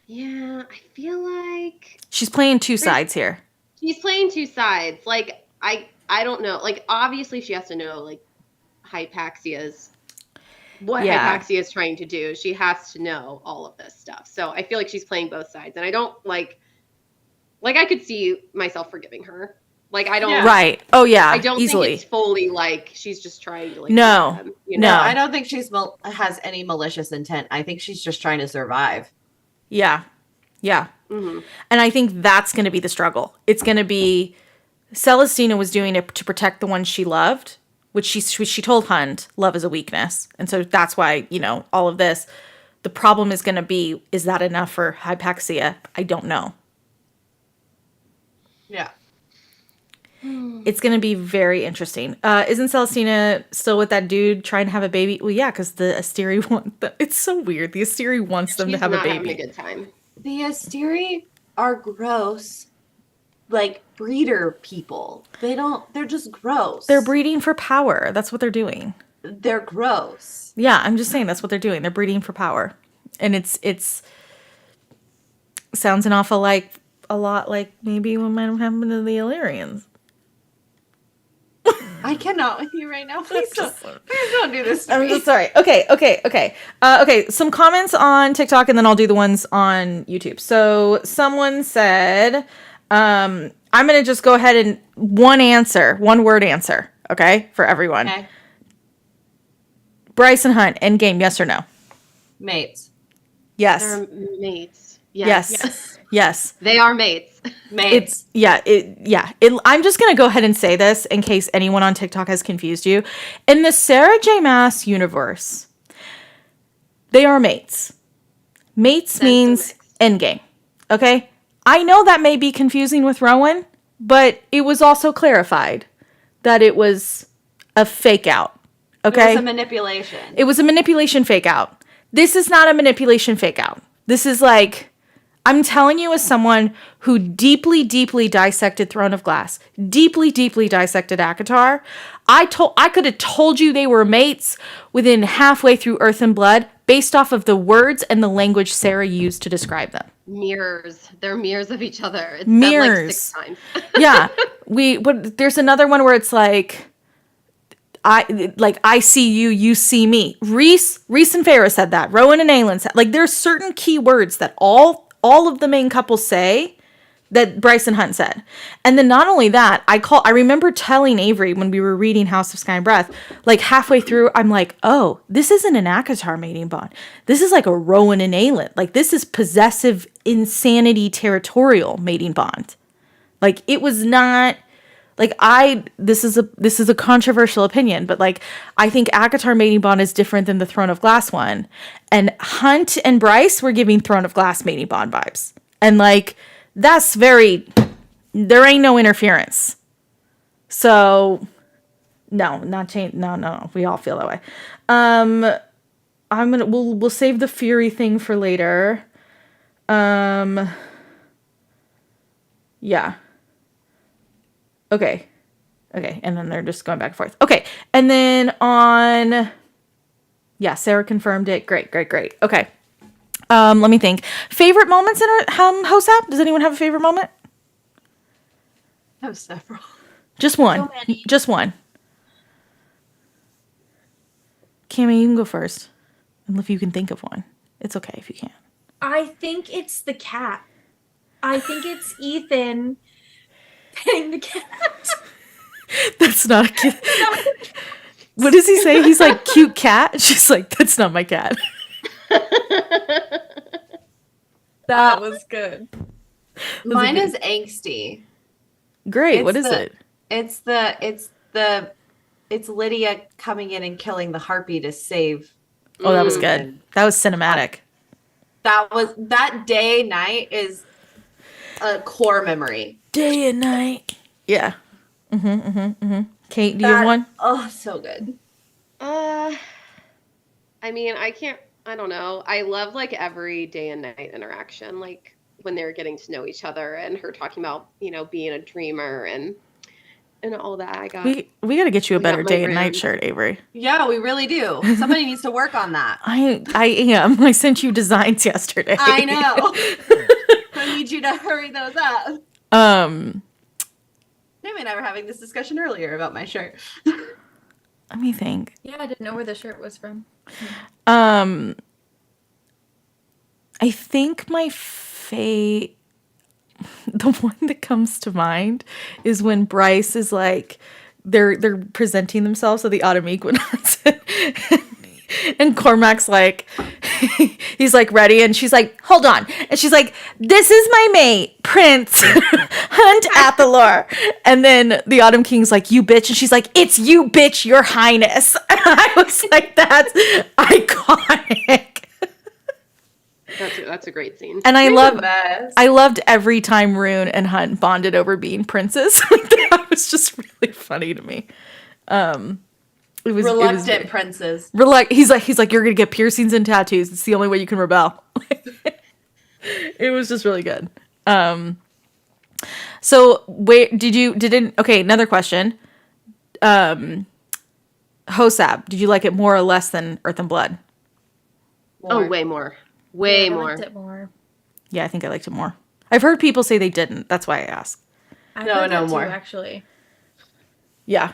S1: Yeah, I feel like
S3: She's playing two sides here.
S1: she's playing two sides. Like I don't know. Like obviously she has to know like what
S3: Yeah.
S1: Hypaxia is trying to do. She has to know all of this stuff. So I feel like she's playing both sides, and I don't like I could see myself forgiving her. Like I don't
S3: Right. Oh yeah.
S1: I don't
S3: easily.
S1: think it's fully like she's just trying to like
S3: No.
S1: hurt them, you
S3: No.
S1: know?
S2: I don't think has any malicious intent. I think she's just trying to survive.
S3: Yeah. Yeah.
S1: Mm-hmm.
S3: And I think that's going to be the struggle. It's going to be Celestina was doing it to protect the ones she loved, which she told Hunt love is a weakness. And so that's why, all of this. The problem is going to be, is that enough for Hypaxia? I don't know.
S2: Yeah.
S3: It's going to be very interesting. Isn't Celestina still with that dude trying to have a baby? Well, yeah, because the Asteri it's so weird. The Asteri wants them
S1: She's
S3: to have a
S1: not having
S3: baby.
S1: a good time.
S2: The Asteri are gross, like breeder people. They're just gross.
S3: They're breeding for power. That's what they're doing.
S2: They're gross.
S3: Yeah, I'm just saying that's what they're doing. They're breeding for power. And it's sounds a lot like maybe what might have happened to the Illyrians.
S2: I cannot with you right now. Please don't do this to
S3: I'm
S2: me.
S3: just sorry. Okay. Okay, some comments on TikTok and then I'll do the ones on YouTube. So someone said, I'm going to just go ahead and one word answer, okay, for everyone.
S2: Okay.
S3: Bryson Hunt, endgame, yes or no?
S2: Mates.
S3: Yes.
S1: They're mates.
S3: Yes.
S1: They are mates.
S2: Mates.
S3: I'm just going to go ahead and say this in case anyone on TikTok has confused you. In the Sarah J. Maas universe, they are mates. Mates means endgame. Okay? I know that may be confusing with Rowan, but it was also clarified that it was a fake out. Okay?
S2: It was a manipulation.
S3: It was a manipulation fake out. This is not a manipulation fake out. This is like, I'm telling you as someone who deeply, deeply dissected Throne of Glass, deeply, deeply dissected ACOTAR, I could have told you they were mates within halfway through Earth and Blood based off of the words and the language Sarah used to describe them.
S1: Mirrors. They're mirrors of each other. It's
S3: Mirrors.
S1: said like 6 times.
S3: Yeah. But there's another one where it's like, I see you, you see me. Reese and Farrah said that. Rowan and Aelin said, like, there's certain key words that all of the main couples say that Bryson Hunt said. And then not only that, I remember telling Avery when we were reading House of Sky and Breath, like halfway through, I'm like, oh, this isn't an ACOTAR mating bond. This is like a Rowan and Aelin. Like, this is possessive insanity territorial mating bond. Like, it was not, like this is a controversial opinion, but like I think ACOTAR mating bond is different than the Throne of Glass one. And Hunt and Bryce were giving Throne of Glass mating bond vibes. And like that's there ain't no interference. So no, not change. No. We all feel that way. We'll save the Fury thing for later. Yeah. Okay. And then they're just going back and forth. Okay. And then Sarah confirmed it. Great. Okay. Let me think. Favorite moments in HOSAP? Does anyone have a favorite moment?
S2: I have several.
S3: Just one.
S4: So many.
S3: Just one. Cammie, you can go first. And if you can think of one. It's okay if you can't.
S4: I think it's the cat. I think it's Ethan petting the cat.
S3: That's not a kid. What does he say? He's like, cute cat? She's like, that's not my cat.
S4: That was good.
S2: Mine is angsty.
S3: Great. What is it?
S2: It's Lydia coming in and killing the harpy to save.
S3: Oh, that was good. That was cinematic.
S2: That day night is a core memory.
S3: Day and night. Yeah. Kate, do you have one?
S2: Oh, so good.
S1: I mean, I don't know. I love like every day and night interaction, like when they're getting to know each other and her talking about, being a dreamer and all that.
S3: We got to get you a better day and night
S1: brand.
S3: shirt, Avery.
S2: Yeah, we really do. Somebody needs to work on that.
S3: I am. I sent you designs yesterday.
S2: I know. I need you to hurry those up. Maybe and I were having this discussion earlier about my shirt.
S3: Let me think.
S4: Yeah, I didn't know where the shirt was from.
S3: I think the one that comes to mind is when Bryce is like, they're presenting themselves at the autumn equinox, and Cormac's like, he's like ready, and she's like, hold on, and she's like, this is my mate, Prince Hunt Athalor, and then the Autumn King's like, you bitch, and she's like, it's you bitch, your highness. And I was like, that's iconic.
S1: That's a great scene.
S3: And I loved every time Rune and Hunt bonded over being princes. Like, that was just really funny to me. It was
S2: reluctant princes.
S3: He's like, you're gonna get piercings and tattoos. It's the only way you can rebel. It was just really good. So wait, okay, another question. HOSAP, did you like it more or less than Earth and Blood?
S1: Oh, way more. Way
S4: I
S1: more.
S4: liked it more.
S3: Yeah, I think I liked it more. I've heard people say they didn't. That's why I asked.
S4: I
S2: No,
S4: heard that
S2: more.
S4: too, actually.
S3: Yeah.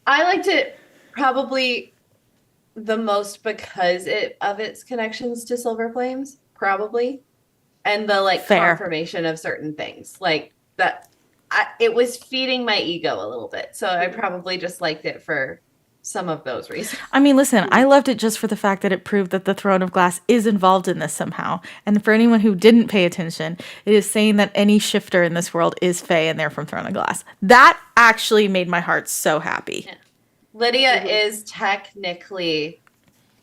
S2: I liked it probably the most because of its connections to Silver Flames, probably, and the
S3: Fair.
S2: confirmation of certain things like that. It was feeding my ego a little bit, so I probably just liked it for some of those reasons.
S3: I mean, listen, I loved it just for the fact that it proved that the Throne of Glass is involved in this somehow. And for anyone who didn't pay attention, it is saying that any shifter in this world is Fae and they're from Throne of Glass. That actually made my heart so happy.
S2: Yeah. Lydia is technically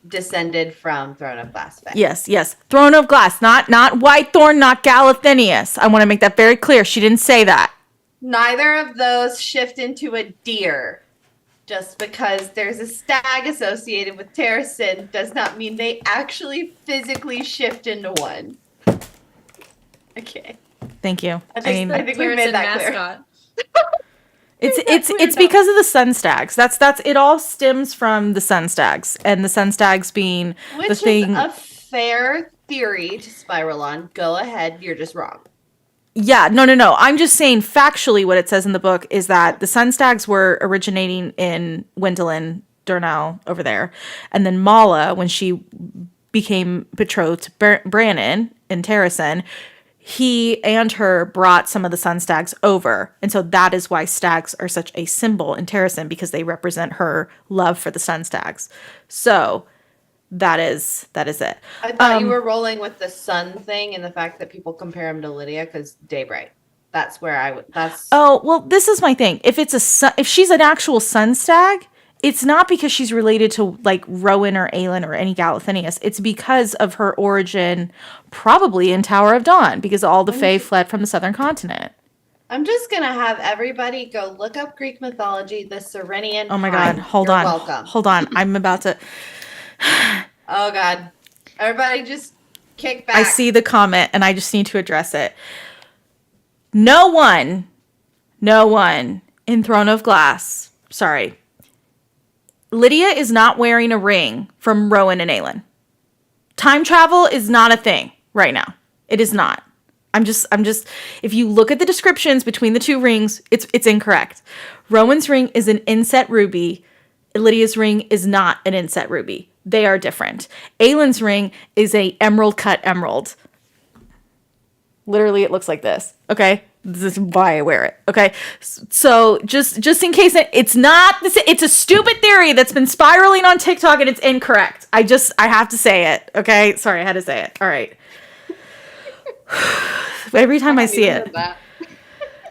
S2: descended from Throne of Glass Fae.
S3: Yes. Throne of Glass, not Whitethorn, not Galathinius. I want to make that very clear. She didn't say that.
S2: Neither of those shift into a deer. Just because there's a stag associated with Terracin does not mean they actually physically shift into one. Okay.
S3: Thank you.
S2: I think we made that clear.
S3: It's because of the sun stags. That's it all stems from the sun stags, and the sun stags being
S2: Which
S3: the thing.
S2: Is a fair theory to spiral on. Go ahead, you're just wrong.
S3: Yeah, no. I'm just saying factually what it says in the book is that the Sunstags were originating in Wendelin, Durnell, over there. And then Mala, when she became betrothed to Brannon in Terracin, he and her brought some of the Sunstags over. And so that is why stags are such a symbol in Terracin, because they represent her love for the Sunstags. So that is it.
S2: I thought you were rolling with the sun thing and the fact that people compare him to Lydia because Daybright. That's where I would. That's
S3: Oh, well, this is my thing. If it's if she's an actual sun stag, it's not because she's related to like Rowan or Aelin or any Galathinius. It's because of her origin, probably in Tower of Dawn, because all the Fae fled from the southern continent.
S2: I'm just gonna have everybody go look up Greek mythology, the Cyrenian.
S3: Oh my God! Hold
S2: You're
S3: on,
S2: welcome.
S3: hold on. I'm about to.
S2: Oh God! Everybody, just kick back.
S3: I see the comment, and I just need to address it. No one in Throne of Glass. Sorry. Lydia is not wearing a ring from Rowan and Aelin. Time travel is not a thing right now. It is not. I'm just if you look at the descriptions between the two rings, it's incorrect. Rowan's ring is an inset ruby. Lydia's ring is not an inset ruby. They are different. Aelin's ring is a emerald cut emerald. Literally, it looks like this. Okay, this is why I wear it. Okay, so just in case it's not this, it's a stupid theory that's been spiraling on TikTok and it's incorrect. I have to say it. Okay, sorry, I had to say it. All right. Every time I see it,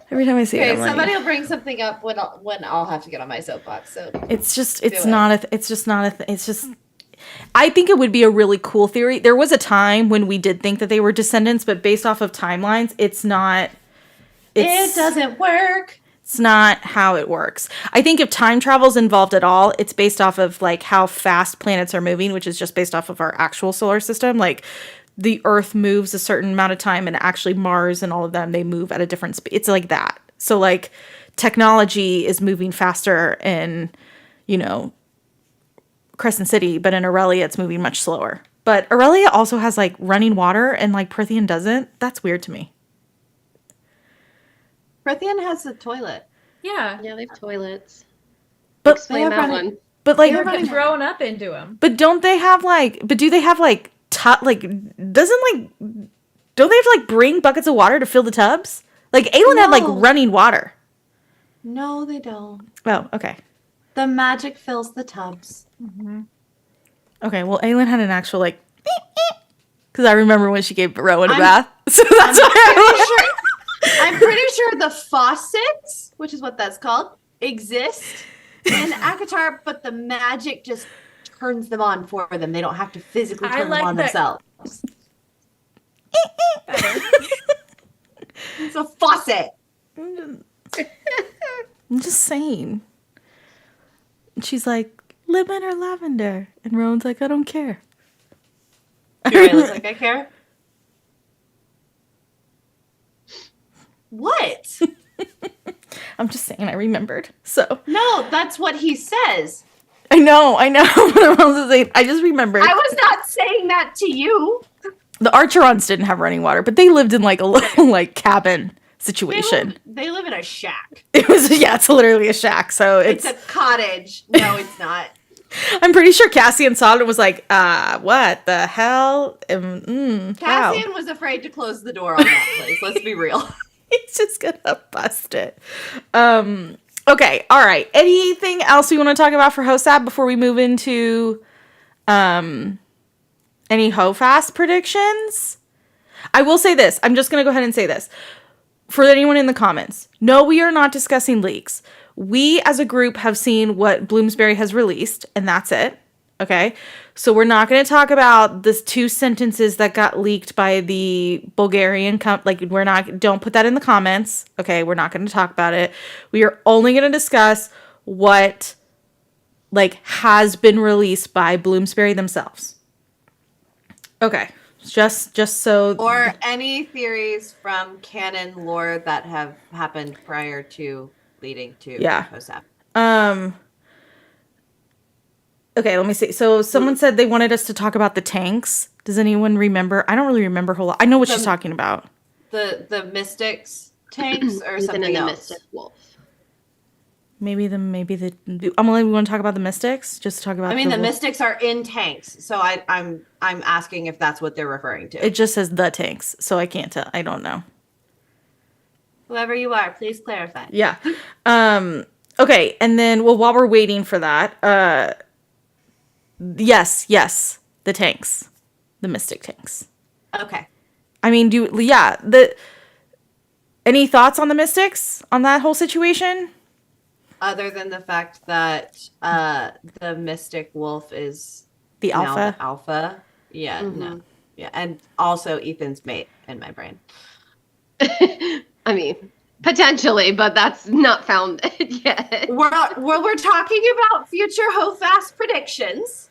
S3: every time I see it,
S2: Okay,
S3: I'm like,
S2: somebody will bring something up when I'll have to get on my soapbox. So
S3: it's just I think it would be a really cool theory. There was a time when we did think that they were descendants, but based off of timelines, it
S2: doesn't work.
S3: It's not how it works. I think if time travel is involved at all, it's based off of like how fast planets are moving, which is just based off of our actual solar system. Like the Earth moves a certain amount of time, and actually Mars and all of them, they move at a different speed. It's like that. So like technology is moving faster in, Crescent City, but in Aurelia it's moving much slower. But Aurelia also has like running water and like Prithian doesn't. That's weird to me.
S2: Prithian has a toilet.
S4: Yeah.
S1: Yeah, they have toilets.
S3: But
S1: Explain that one.
S3: But like
S4: You're getting thrown up into them.
S3: but don't they have like do they have like don't they have to like bring buckets of water to fill the tubs? Like Aelin had like
S2: No.
S3: running water.
S2: No, they don't.
S3: Oh, okay.
S2: The magic fills the tubs.
S3: Okay, well Aelin had an actual like because I remember when she gave Rowan a bath. So that's why
S2: I'm pretty sure the faucets, which is what that's called, exist in Akatar, but the magic just turns them on for them. They don't have to physically
S4: I
S2: turn
S4: like
S2: them on
S4: that-
S2: themselves. It's a faucet.
S3: I'm just saying. And she's like, lemon or lavender? And Rowan's like, I don't care.
S2: Do I look like I care? What?
S3: I'm just saying I remembered. So
S2: No, that's what he says.
S3: I know what I'm also saying. I just remembered.
S2: I was not saying that to you.
S3: The Archerons didn't have running water, but they lived in like a little like cabin situation.
S2: They live in a shack.
S3: It's literally a shack. So
S2: It's a cottage. No, it's not.
S3: I'm pretty sure Cassian saw it and was like, what the hell? Wow.
S2: Cassian was afraid to close the door on that place. Let's be real.
S3: He's just gonna bust it. Okay, all right. Anything else we want to talk about for HOSAB before we move into any HOFAST predictions? I will say this. I'm just gonna go ahead and say this. For anyone in the comments, no, we are not discussing leaks. We as a group have seen what Bloomsbury has released, and that's it. Okay, so we're not going to talk about this 2 sentences that got leaked by the Bulgarian don't put that in the comments. Okay, we're not going to talk about it. We are only going to discuss what has been released by Bloomsbury themselves. Okay, just so
S2: Or any theories from canon lore that have happened prior to leading to HOSAP.
S3: Okay, let me see. So someone said they wanted us to talk about the tanks. Does anyone remember? I don't really remember a whole lot. I know what she's talking about.
S2: The Mystics tanks or
S1: Ethan
S2: something
S1: and the
S2: else.
S1: Mystic Wolf.
S3: Maybe Emily, we want to talk about the Mystics? Just talk about
S2: I mean, the Mystics are in tanks, so I'm asking if that's what they're referring to.
S3: It just says the tanks, so I can't tell. I don't know.
S2: Whoever you are, please clarify.
S3: Yeah. Okay, and then while we're waiting for that, yes, the tanks. The Mystic tanks.
S2: Okay.
S3: I mean, Any thoughts on the Mystics on that whole situation?
S2: Other than the fact that the Mystic Wolf is
S3: The
S2: now
S3: alpha?
S2: the alpha. Yeah, no. Yeah, and also Ethan's mate in my brain.
S1: I mean, potentially, but that's not found yet.
S2: We're talking about future Hofast predictions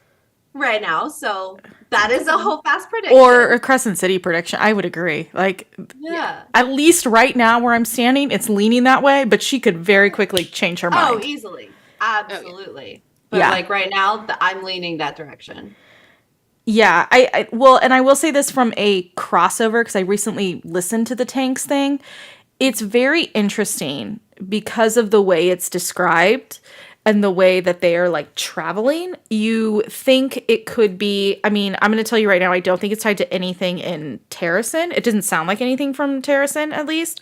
S2: right now, so that is a Hofast prediction.
S3: Or a Crescent City prediction. I would agree. Like,
S2: yeah.
S3: at least right now where I'm standing, it's leaning that way, but she could very quickly change her mind.
S2: Oh, easily. Absolutely. But
S3: Yeah.
S2: like right now, I'm leaning that direction.
S3: Yeah, I well, and I will say this from a crossover because I recently listened to the Tanks thing. It's very interesting because of the way it's described and the way that they are like traveling. You think it could be, I mean, I'm going to tell you right now, I don't think it's tied to anything in Terracin. It doesn't sound like anything from Terracin, at least.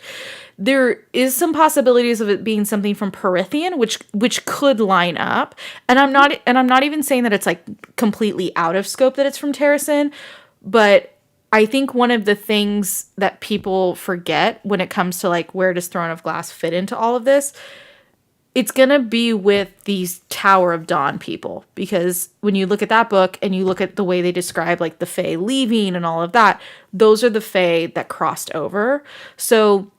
S3: There is some possibilities of it being something from Perithian, which could line up. And I'm not even saying that it's like completely out of scope that it's from Terracin, but I think one of the things that people forget when it comes to like where does Throne of Glass fit into all of this, it's going to be with these Tower of Dawn people, because when you look at that book and you look at the way they describe like the Fae leaving and all of that, those are the Fae that crossed over. So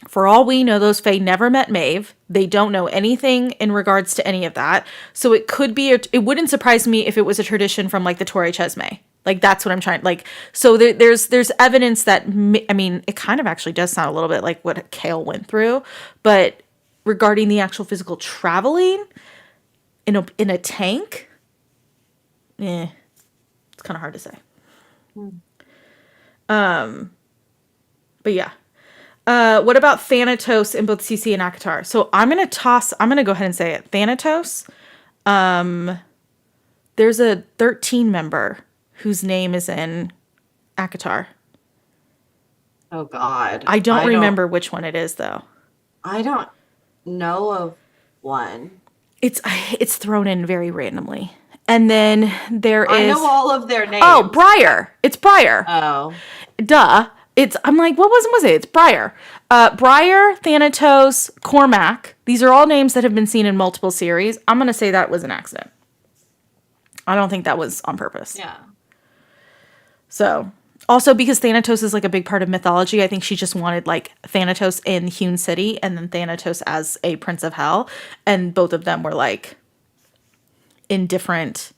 S3: for all we know, those Fae never met Maeve. They don't know anything in regards to any of that. So it could be, it wouldn't surprise me if it was a tradition from like the Torre Chesme. Like, that's what I'm trying, like, so there's evidence that, I mean, it kind of actually does sound a little bit like what Kale went through, but regarding the actual physical traveling in a tank, it's kind of hard to say. But yeah. What about Thanatos in both CC and Akatar? So I'm going to go ahead and say it. Thanatos, there's a 13 member whose name is in Akatar.
S2: Oh, God.
S3: I don't remember which one it is, though.
S2: I don't know of one.
S3: It's thrown in very randomly. And then
S2: I know all of their names.
S3: Oh, Briar. It's Briar.
S2: Oh.
S3: Duh. I'm like, what was it? It's Briar. Briar, Thanatos, Cormac. These are all names that have been seen in multiple series. I'm going to say that was an accident. I don't think that was on purpose.
S2: Yeah.
S3: So, also because Thanatos is like a big part of mythology, I think she just wanted like Thanatos in Hewn City and then Thanatos as a Prince of Hell. And both of them were like in different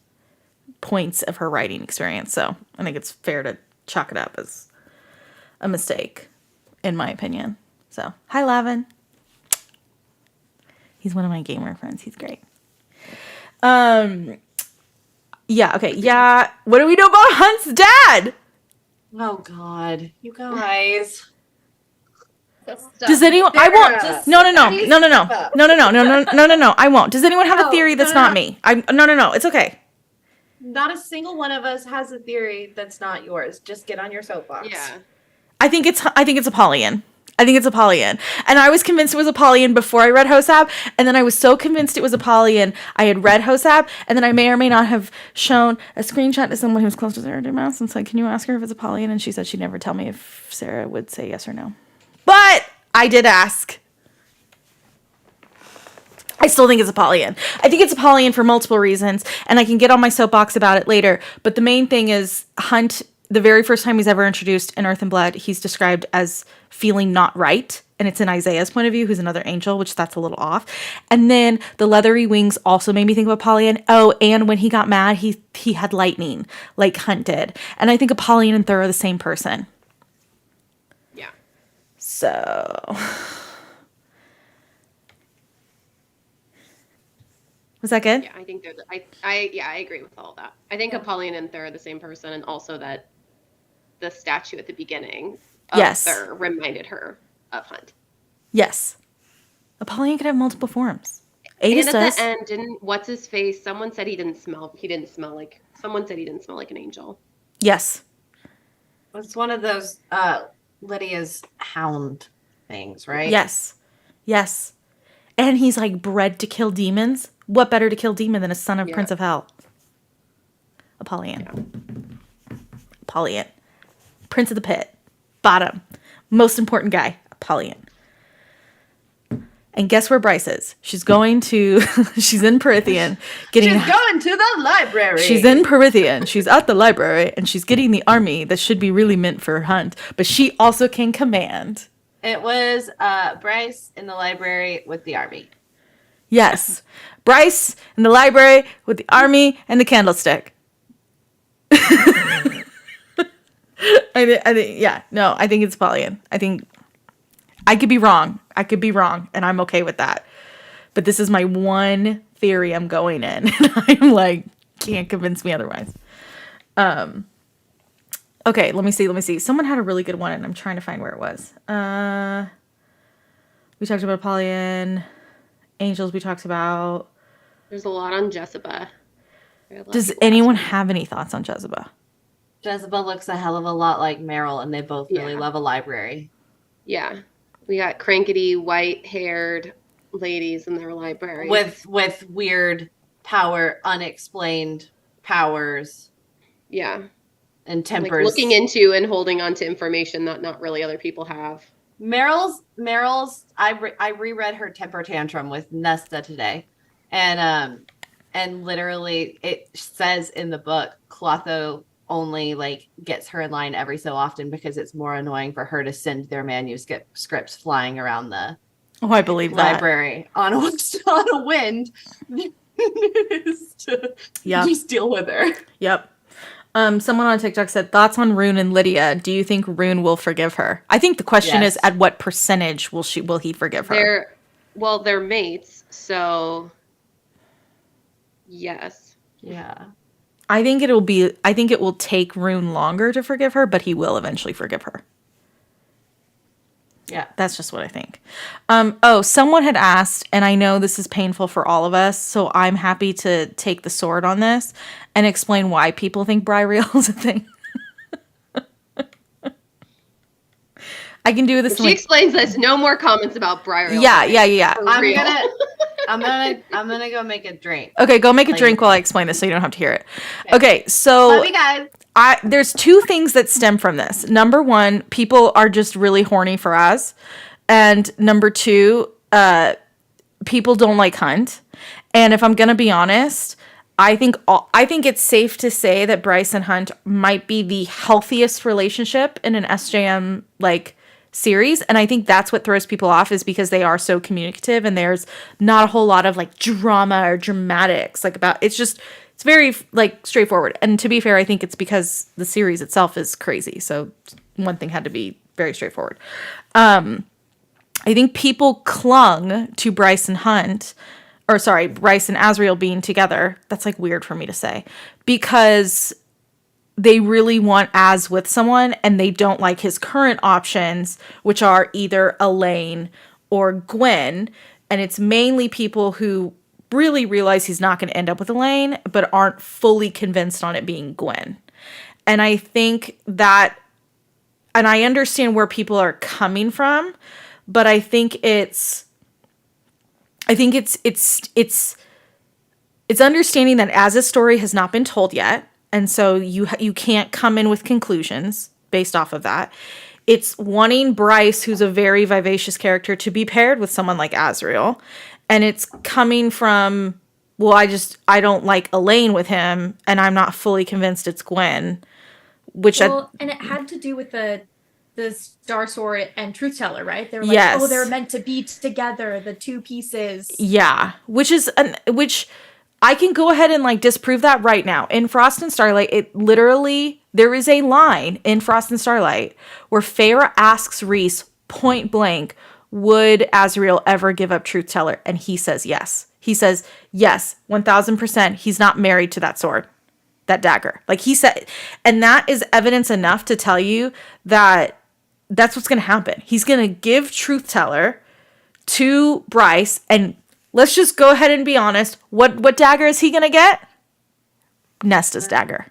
S3: points of her writing experience. So I think it's fair to chalk it up as a mistake, in my opinion. So, hi, Lavin. He's one of my gamer friends. He's great. Yeah, okay. Yeah. What do we know about Hunt's dad?
S2: Oh, God. You guys.
S3: Does anyone? I won't. No. I won't. Does anyone have a theory that's not me? No. It's okay.
S2: Not a single one of us has a theory that's not yours. Just get on your soapbox.
S1: Yeah.
S3: I think it's Apollyon. And I was convinced it was Apollyon before I read Hosab, and then I was so convinced it was Apollyon, I had read Hosab, and then I may or may not have shown a screenshot to someone who's close to Sarah J. Maas and said, can you ask her if it's Apollyon? And she said she'd never tell me if Sarah would say yes or no. But I did ask. I still think it's Apollyon. I think it's Apollyon for multiple reasons, and I can get on my soapbox about it later. But the main thing is Hunt, the very first time he's ever introduced in Earth and Blood, he's described as feeling not right. And it's in Isaiah's point of view, who's another angel, which that's a little off. And then the leathery wings also made me think of Apollyon. Oh, and when he got mad, he had lightning, like Hunt did. And I think Apollyon and Thur are the same person.
S1: Yeah.
S3: So... Was that good?
S1: Yeah, I think they're. I agree with all of that. I think Apollyon and Thur are the same person, and also that the statue at the beginning of Thur reminded her of Hunt.
S3: Yes. Apollyon could have multiple forms.
S1: And at the end, didn't what's his face? Someone said he didn't smell like. Someone said he didn't smell like an angel.
S3: Yes.
S2: It's one of those Lydia's hound things, right?
S3: Yes. And he's like bred to kill demons. What better to kill demon than a son of Prince of Hell? Apollyon. Yeah. Apollyon. Prince of the Pit. Bottom. Most important guy. Apollyon. And guess where Bryce is? She's going to, she's in Prithian getting.
S2: She's going to the library.
S3: She's in Prithian. She's at the library and she's getting the army that should be really meant for Hunt, but she also can command.
S2: It was Bryce in the library with the army.
S3: Yes. Bryce in the library with the army and the candlestick. I think, yeah, no, I think it's Apollyon. I think I could be wrong. And I'm okay with that. But this is my one theory I'm going in. And I'm like, can't convince me otherwise. Okay, let me see. Someone had a really good one, and I'm trying to find where it was. We talked about Apollyon. Angels we talked about.
S1: There's a lot on Jezebel.
S3: Does anyone have any thoughts on Jezebel?
S2: Jezebel looks a hell of a lot like Meryl, and they both really love a library.
S1: Yeah. We got crankety, white-haired ladies in their library.
S2: With weird power, unexplained powers.
S1: Yeah.
S2: And tempers.
S1: Like looking into and holding on to information that not really other people have.
S2: Meryl's I reread her temper tantrum with Nesta today. And literally it says in the book, Clotho only like gets her in line every so often because it's more annoying for her to send their manuscripts flying around the
S3: I believe
S2: library on a wind to just deal with her.
S3: Yep. Someone on TikTok said, thoughts on Rune and Lydia. Do you think Rune will forgive her? I think the question is, at what percentage will he forgive her?
S1: They're mates, so yes.
S2: Yeah.
S3: I think it will take Rune longer to forgive her, but he will eventually forgive her.
S2: Yeah.
S3: That's just what I think. Someone had asked, and I know this is painful for all of us, so I'm happy to take the sword on this and explain why people think Brireal is a thing. I can do this.
S1: If she explains this, no more comments about Brireal.
S3: Yeah.
S2: I'm gonna go make a drink.
S3: Okay, go make a drink while I explain this so you don't have to hear it. Okay, so
S2: love you guys.
S3: There's two things that stem from this. Number one, people are just really horny for us. And number two, people don't like Hunt. And if I'm going to be honest, I think it's safe to say that Bryce and Hunt might be the healthiest relationship in an SJM series, and I think that's what throws people off is because they are so communicative and there's not a whole lot of drama or dramatics about it's very straightforward. And to be fair, I think it's because the series itself is crazy, so one thing had to be very straightforward. I think people clung to Bryce and Azriel being together. That's weird for me to say, because they really want Az with someone and they don't like his current options, which are either Elaine or Gwen. And it's mainly people who really realize he's not going to end up with Elaine, but aren't fully convinced on it being Gwen. And I think that, and I understand where people are coming from, but I think it's understanding that Az's story has not been told yet. And so you can't come in with conclusions based off of that. It's wanting Bryce, who's a very vivacious character, to be paired with someone like Azriel. And it's coming from, I don't like Elaine with him, and I'm not fully convinced it's Gwen.
S4: And it had to do with the Star Sword and Truth Teller, right? They were they're meant to be together, the two pieces.
S3: Yeah, which I can go ahead and disprove that right now. In Frost and Starlight, there is a line in Frost and Starlight where Feyre asks Rhys point blank, would Azriel ever give up Truth Teller? And he says yes. He says, yes, 1000%. He's not married to that sword, that dagger. He said, and that is evidence enough to tell you that that's what's going to happen. He's going to give Truth Teller to Bryce, and let's just go ahead and be honest. What dagger is he going to get? Nesta's dagger.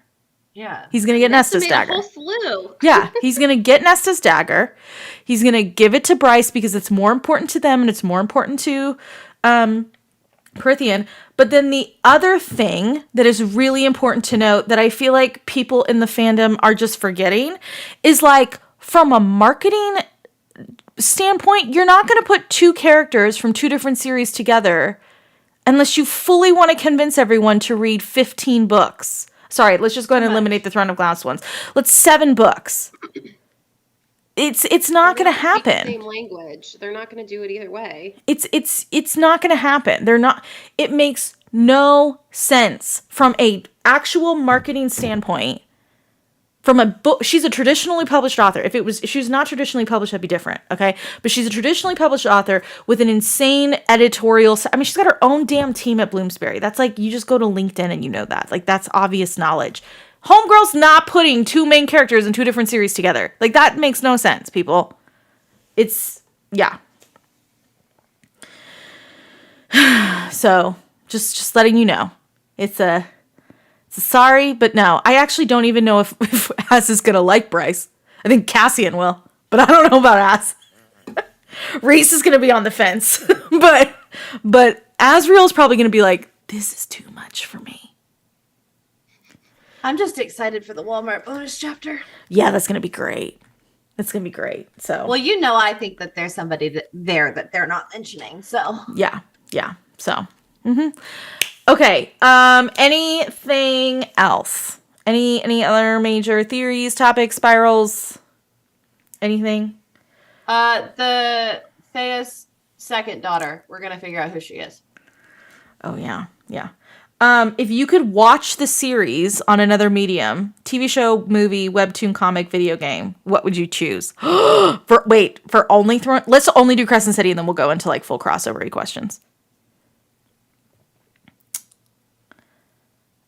S2: Yeah.
S3: He's going to get Nesta's dagger.
S1: A whole slew.
S3: Yeah, he's going to get Nesta's dagger. He's going to give it to Bryce because it's more important to them and it's more important to Prithian. But then the other thing that is really important to note that I feel like people in the fandom are just forgetting is from a marketing standpoint, you're not going to put two characters from two different series together unless you fully want to convince everyone to read 15 books. Sorry, let's just go ahead and eliminate the Throne of Glass ones. Let's 7 books. It's not going to happen.
S1: Same language. They're not going to do it either way.
S3: It's not going to happen. They're not. It makes no sense from a actual marketing standpoint. From a book, she's a traditionally published author. If she was not traditionally published, that'd be different, okay? But she's a traditionally published author with an insane editorial. I mean, she's got her own damn team at Bloomsbury. That's like, you just go to LinkedIn and you know that. Like, that's obvious knowledge. Homegirl's not putting 2 main characters in 2 different series together. Like, that makes no sense, people. It's, yeah. So, just letting you know. It's a sorry, but no. I actually don't even know if Az is going to like Bryce. I think Cassian will, but I don't know about Az. Reese is going to be on the fence. but Azriel's probably going to be like, this is too much for me.
S2: I'm just excited for the Walmart bonus chapter.
S3: Yeah, that's going to be great. That's going to be great. So,
S2: well, I think that there's somebody there that they're not mentioning. So,
S3: yeah. So, okay. Anything else? Any other major theories, topics, spirals? Anything?
S2: The Thea's second daughter. We're gonna figure out who she is.
S3: Oh yeah. If you could watch the series on another medium, TV show, movie, webtoon, comic, video game, what would you choose? for only let's only do Crescent City and then we'll go into like full crossover questions.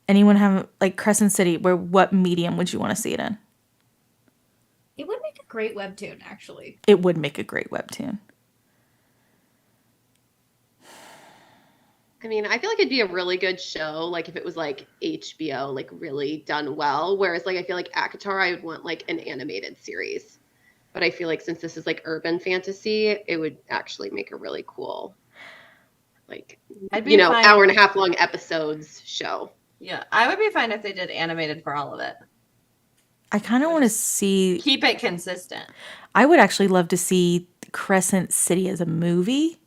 S3: Anyone have like Crescent City? What medium would you want to see it in?
S4: It would make a great webtoon, actually.
S3: It would make a great webtoon.
S1: I mean, I feel like it'd be a really good show, like if it was like HBO, like really done well. Whereas like I feel like ACOTAR, I would want like an animated series. But I feel like since this is like urban fantasy, it would actually make a really cool, like, hour and a half long episodes show.
S2: Yeah, I would be fine if they did animated for all of it.
S3: I kind of want to see...
S2: Keep it consistent.
S3: I would actually love to see Crescent City as a movie,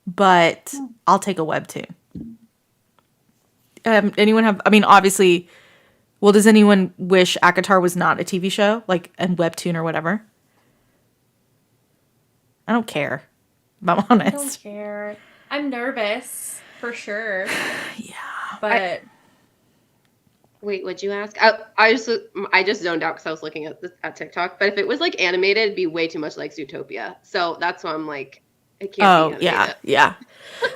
S3: but I'll take a webtoon. Anyone have... I mean, obviously... Well, does anyone wish ACOTAR was not a TV show? Like, a webtoon or whatever? I don't care, if I'm honest.
S4: I don't care. I'm nervous, for sure.
S3: Yeah.
S4: But...
S1: Wait, what'd you ask? I just zoned out because I was looking at TikTok. But if it was like animated, it'd be way too much like Zootopia. So that's why I'm like, it can't be animated.
S3: Yeah.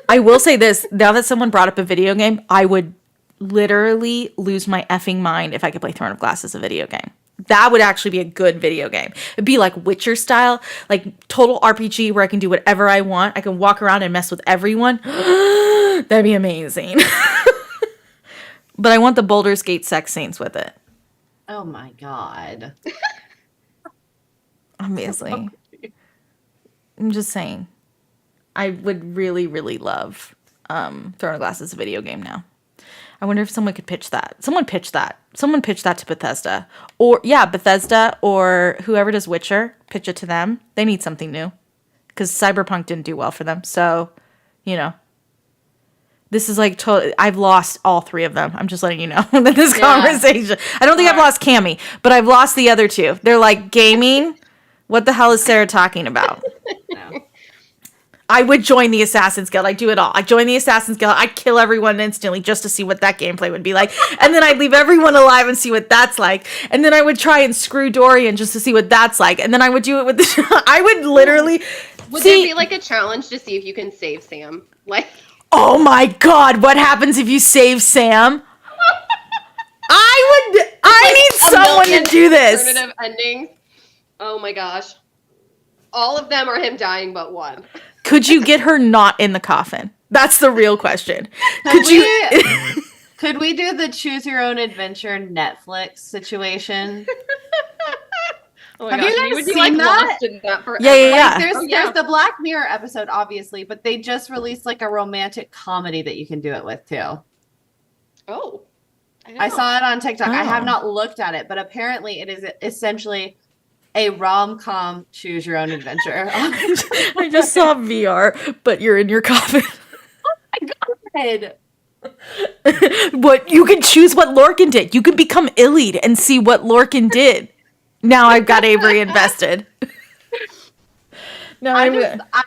S3: I will say this. Now that someone brought up a video game, I would literally lose my effing mind if I could play Throne of Glass as a video game. That would actually be a good video game. It'd be like Witcher style, like total RPG where I can do whatever I want. I can walk around and mess with everyone. That'd be amazing. But I want the Baldur's Gate sex scenes with it.
S2: Oh my god.
S3: Obviously. I'm just saying. I would really, really love Throne of Glass as a video game now. I wonder if someone could pitch that. Someone pitch that to Bethesda. Bethesda or whoever does Witcher, pitch it to them. They need something new. Because Cyberpunk didn't do well for them. So, this is like I've lost all 3 of them. I'm just letting you know in this conversation. I don't think I've lost Cammy, but I've lost the other 2. They're like, gaming? What the hell is Sarah talking about?
S2: No.
S3: I would join the Assassin's Guild. I do it all. I join the Assassin's Guild. I'd kill everyone instantly just to see what that gameplay would be like. And then I'd leave everyone alive and see what that's like. And then I would try and screw Dorian just to see what that's like. And then I would do it with I would literally...
S1: Would there be like a challenge to see if you can save Sam? Like...
S3: Oh my god, what happens if you save Sam? I need someone to do this.
S1: Alternative endings. Oh my gosh. All of them are him dying but one.
S3: Could you get her not in the coffin? That's the real question.
S2: Could we do the choose your own adventure Netflix situation?
S1: Oh
S2: Have
S1: gosh,
S2: you guys
S1: would be
S2: seen
S1: like
S2: that?
S1: lost in that forever.
S3: Yeah.
S2: There's the Black Mirror episode, obviously, but they just released like a romantic comedy that you can do it with too.
S1: Oh.
S2: I saw it on TikTok. I have
S3: Oh.
S2: not looked at it, but apparently it is essentially a rom-com choose your own adventure.
S3: I just saw VR, but you're in your coffin.
S2: God.
S3: What you can choose what Lorcan did. You can become Iliad and see what Lorcan did. Now I've got Avery invested. No,
S2: I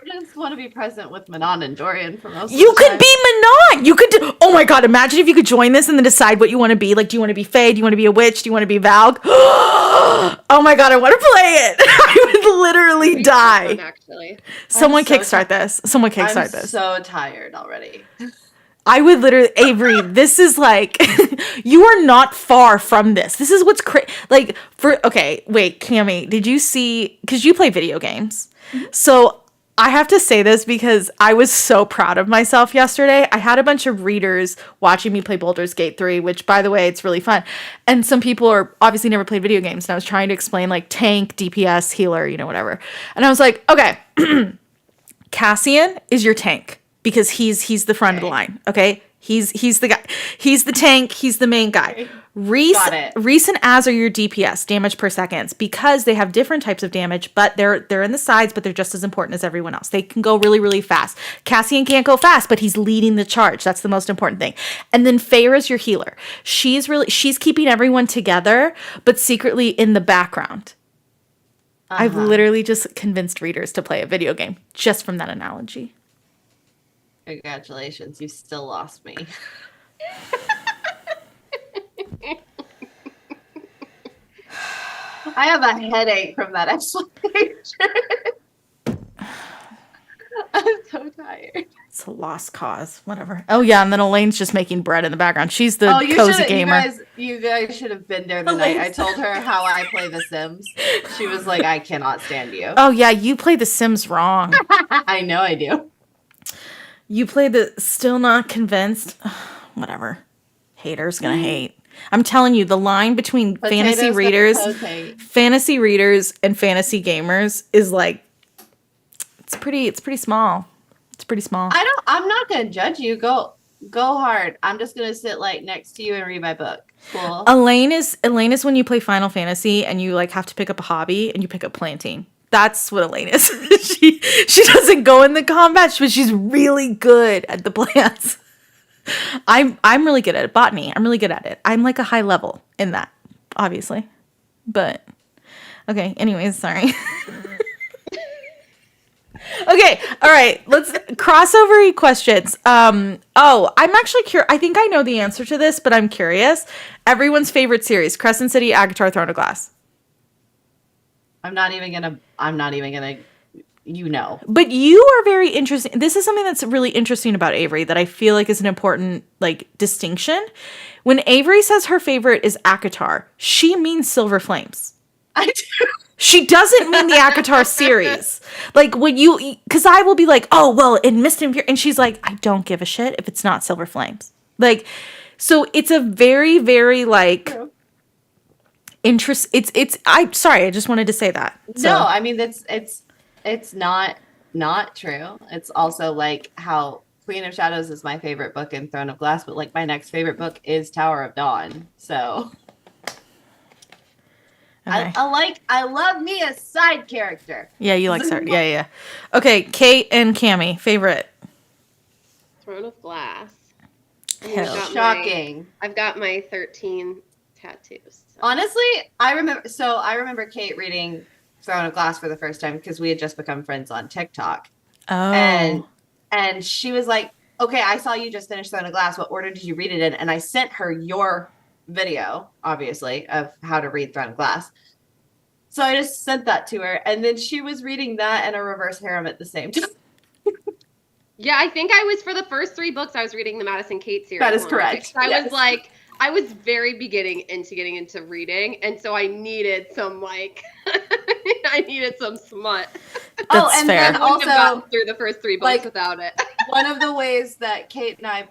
S2: just want to be present with Manon and Dorian for most of
S3: you
S2: the
S3: could
S2: time.
S3: be Manon. You could do, oh my god, imagine if you could join this and then decide what you want to be. Like, do you want to be Faye? Do you want to be a witch? Do you want to be Valg? Oh my god, I want to play it. I would literally die.
S1: Fun, actually.
S3: Someone
S2: so
S3: kickstart this. Someone kickstart
S2: I'm
S3: this.
S2: so tired already.
S3: I would literally, Avery, this is like, you are not far from this. This is what's crazy. Like, okay, wait, Cammie, did you see, because you play video games. So I have to say this because I was so proud of myself yesterday. I had a bunch of readers watching me play Baldur's Gate 3, which, by the way, it's really fun. And some people are obviously never played video games. And I was trying to explain like tank, DPS, healer, whatever. And I was like, okay, Cassian is your tank. Because he's the front of the line, okay? He's the guy. He's the tank. He's the main guy. Reese and Az are your DPS, damage per seconds, because they have different types of damage, but they're in the sides, but they're just as important as everyone else. They can go really, really fast. Cassian can't go fast, but he's leading the charge. That's the most important thing. And then Feyre is your healer. She's keeping everyone together, but secretly in the background. I've literally just convinced readers to play a video game just from that analogy.
S2: Congratulations, you still lost me. I have a headache from that explanation. I'm so tired.
S3: It's a lost cause. Whatever. Oh yeah, and then Elaine's just making bread in the background. She's the
S2: you
S3: cozy gamer.
S2: You guys should have been there the night I told her how I play The Sims. She was like, I cannot stand you.
S3: Oh yeah, you play The Sims wrong.
S2: I know I do.
S3: You play the still not convinced. Whatever. Haters gonna hate. I'm telling you, the line between fantasy readers and fantasy gamers is like it's pretty small. It's pretty small.
S2: I'm not gonna judge you. Go hard. I'm just gonna sit like next to you and read my book. Cool.
S3: Elaine is when you play Final Fantasy and you like have to pick up a hobby and you pick up planting. That's what Elaine is. she doesn't go in the combat, but she's really good at the plants. I'm really good at it. Botany. I'm really good at it. I'm like a high level in that, obviously. But okay. Anyways, sorry. Okay. All right. Let's crossover questions. I'm actually curious. I think I know the answer to this, but I'm curious. Everyone's favorite series: Crescent City, Agatar, Throne of Glass.
S2: I'm not even gonna,
S3: But you are very interesting. This is something that's really interesting about Avery that I feel like is an important like distinction. When Avery says her favorite is Akatar, she means Silver Flames.
S2: I do.
S3: She doesn't mean the Akatar series. Like when because I will be like, oh, well, in Mist and Fury, and she's like, I don't give a shit if it's not Silver Flames. Like, so it's a very, very like... interest. I'm sorry. I just wanted to say that. So.
S2: No, I mean it's not true. It's also like how Queen of Shadows is my favorite book in Throne of Glass, but like my next favorite book is Tower of Dawn. So okay. I love me a side character.
S3: Yeah, you like side. Yeah. Okay, Kate and Cammie, favorite.
S1: Throne of Glass.
S2: Shocking.
S1: I've got my 13 tattoos. So.
S2: Honestly, I remember Kate reading Throne of Glass for the first time because we had just become friends on TikTok.
S3: Oh.
S2: And she was like, okay, I saw you just finish Throne of Glass. What order did you read it in? And I sent her your video, obviously, of how to read Throne of Glass. So I just sent that to her. And then she was reading that and a reverse harem at the same time.
S1: Yeah, I think for the first 3 books, I was reading the Madison Kate series.
S2: That is correct.
S1: I was very getting into reading, and so I needed some I needed some smut.
S3: That's fair.
S1: I wouldn't have gotten through the first 3 books without it.
S2: One of the ways that Kate and I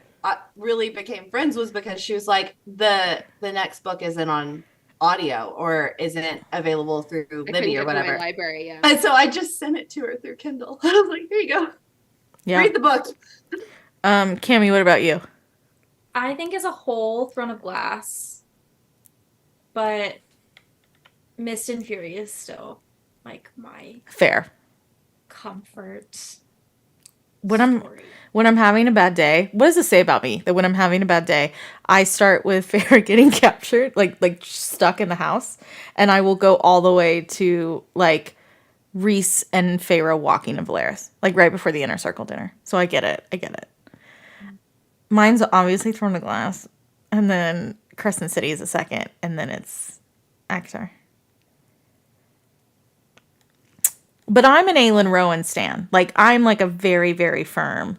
S2: really became friends was because she was like, the next book isn't on audio or isn't available through Libby or whatever.
S1: My library, yeah.
S2: And so I just sent it to her through Kindle. I was like, here you go.
S3: Yeah.
S2: Read the book.
S3: Cammie, what about you?
S4: I think as a whole, Throne of Glass, but Mist and Fury is still like my
S3: Fair.
S4: comfort
S3: When
S4: story.
S3: I'm having a bad day, what does it say about me? That when I'm having a bad day, I start with Feyre getting captured, like stuck in the house, and I will go all the way to like Rhys and Feyre walking to Valeris, like right before the Inner Circle dinner. So I get it. Mine's obviously Throne of Glass, and then Crescent City is a second, and then it's Actor. But I'm an Aelin Rowan stan. Like I'm like a very, very firm.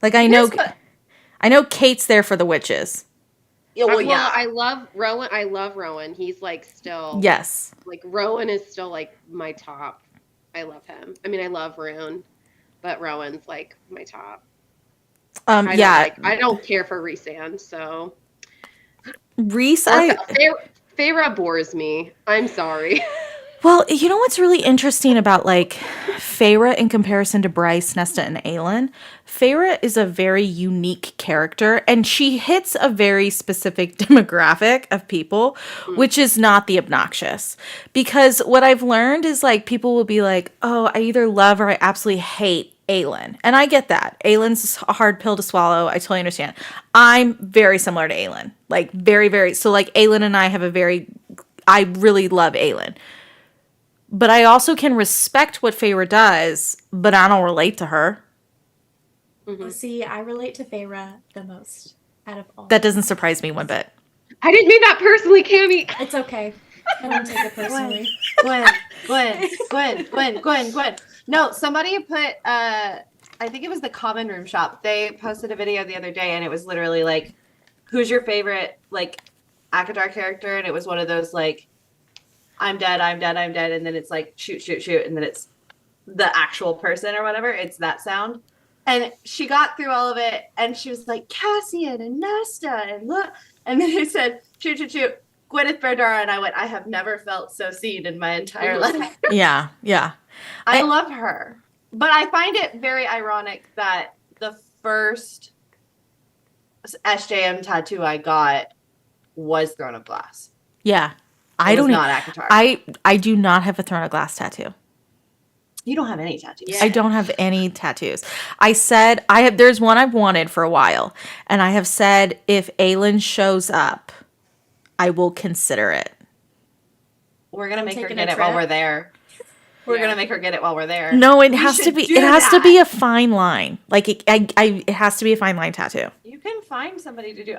S3: Like I know Kate's there for the witches.
S2: Yeah, well,
S1: Well, I love Rowan. I love Rowan. He's like still.
S3: Yes.
S1: Like Rowan is still like my top. I love him. I mean, I love Rune, but Rowan's like my top. I don't care for Rhysand, so
S3: Rhys,
S1: Feyre bores me. I'm sorry.
S3: Well, you know what's really interesting about like Feyre in comparison to Bryce, Nesta, and Aelin? Feyre is a very unique character, and she hits a very specific demographic of people, which is not the obnoxious. Because what I've learned is like people will be like, "Oh, I either love or I absolutely hate Aelin," and I get that. Aelin's a hard pill to swallow. I totally understand. I'm very similar to Aelin, like very, very. So like Aelin and I have I really love Aelin. But I also can respect what Feyre does, but I don't relate to her.
S4: Well, see, I relate to Feyre the most out of all.
S3: That doesn't surprise me one bit.
S1: I didn't mean that personally, Cammy.
S4: It's okay. I don't take it personally.
S2: Gwen. No, somebody put, I think it was the Common Room Shop. They posted a video the other day, and it was literally like, who's your favorite, like, ACOTAR character? And it was one of those, like, I'm dead, and then it's like, shoot, and then it's the actual person or whatever. It's that sound. And she got through all of it, and she was like, Cassian and Nesta, and look. And then it said, shoot, Gwyneth Berdara, and I went, I have never felt so seen in my entire life.
S3: Yeah.
S2: I love her. But I find it very ironic that the first SJM tattoo I got was Throne of Glass.
S3: Yeah.
S2: It was not ACOTAR.
S3: I do not have a Throne of Glass tattoo.
S2: You don't have any tattoos.
S1: Yeah.
S3: I don't have any tattoos. There's one I've wanted for a while, and I have said if Aelin shows up, I will consider it.
S2: We're gonna make her
S4: Taking
S2: get
S4: a
S2: it while
S4: trip?
S2: we're there. We're gonna make her get it while we're there.
S3: No, it has to be.
S2: should
S3: It
S2: do
S3: has to
S2: that.
S3: be a fine line. Like it has to be a fine line tattoo.
S2: You can find somebody to do.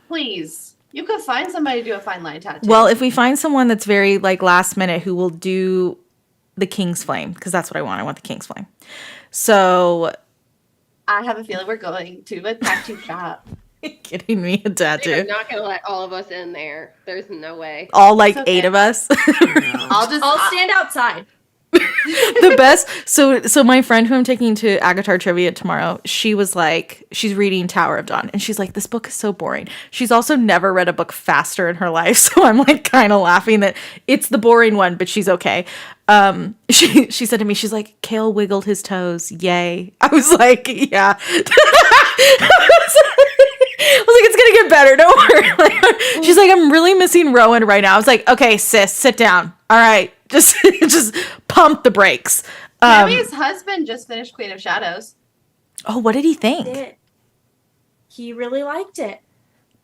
S2: Please. You could find somebody to do a fine line tattoo.
S3: Well, if we find someone that's very like last minute who will do the King's Flame, because that's what I want. I want the King's Flame. So
S2: I have a feeling we're going to a tattoo shop.
S3: getting me a
S1: They're
S3: tattoo.
S1: not gonna let all of us in there. There's no way.
S3: All like
S2: It's okay.
S3: 8 of us.
S4: I'll stand outside.
S3: The best. So my friend who I'm taking to ACOTAR trivia tomorrow, she was like, she's reading Tower of Dawn, and she's like, this book is so boring. She's also never read a book faster in her life, so I'm like kind of laughing that it's the boring one, but she's okay. She said to me, she's like, Kale wiggled his toes, yay. I was like, yeah. I was like, it's gonna get better, don't worry. She's like, I'm really missing Rowan right now. I was like, okay, sis, sit down. All right, just pump the brakes.
S2: Tammy's husband just finished Queen of Shadows.
S3: Oh, what did he think?
S4: He really liked it.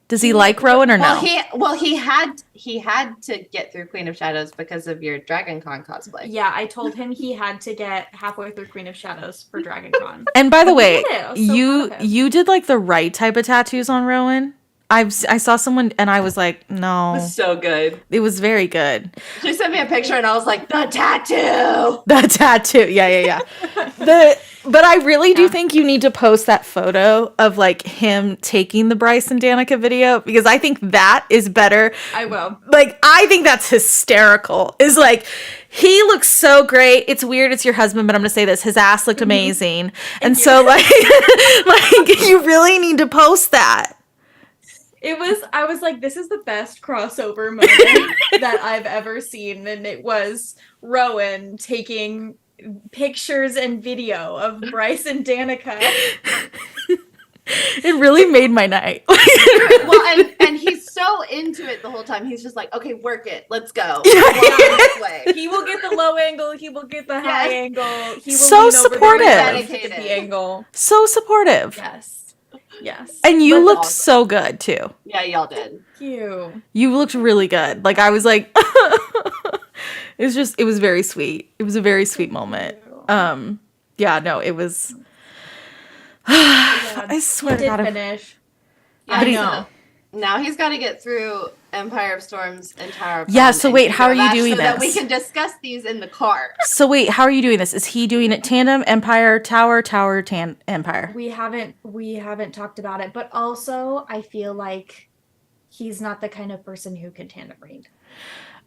S3: Does he like Rowan or no?
S2: He had to get through Queen of Shadows because of your Dragon Con cosplay.
S4: Yeah, I told him he had to get halfway through Queen of Shadows for Dragon Con.
S3: And by the way,
S4: did it. I was so proud of him.
S3: you did like the right type of tattoos on Rowan. I saw someone and I was like,
S2: It
S3: no,
S2: was so good.
S3: it was very good.
S2: She sent me a picture and I was like, the tattoo.
S3: The tattoo, yeah. But I really do think you need to post that photo of like him taking the Bryce and Danica video, because I think that is better.
S4: I will.
S3: Like, I think that's hysterical. Is like, he looks so great. It's weird. It's your husband, but I'm going to say this. His ass looked amazing. And so like you really need to post that.
S4: I was like, this is the best crossover moment that I've ever seen. And it was Rowan taking pictures and video of Bryce and Danica.
S3: It really made my night.
S2: Well, and he's so so into it the whole time. He's just like, okay, work it. Let's go. This way.
S4: He will get the low angle. He will get the high angle. He will
S3: So
S4: lean over
S3: supportive.
S4: there and get the angle.
S3: So supportive.
S4: Yes. Yes.
S3: And you
S2: That's
S3: looked
S2: awesome.
S3: so good too.
S2: Yeah, y'all did.
S4: Thank you.
S3: You looked really good. Like I was like, it was very sweet. It was a very sweet moment. Yeah, no, it was. I swear to God.
S4: Finish.
S2: Yeah,
S3: But he-
S2: so now he's got to get through Empire of Storms and Tower of
S3: Yeah,
S2: Dawn
S3: so
S2: and
S3: wait, how are you
S2: Kingdom of Ash
S3: doing
S2: so that we
S3: this?
S2: can discuss these in the car.
S3: So wait, how are you doing this? Is he doing it tandem, Empire, Tower, Tower, Empire?
S4: We haven't talked about it, but also I feel like he's not the kind of person who can tandem read.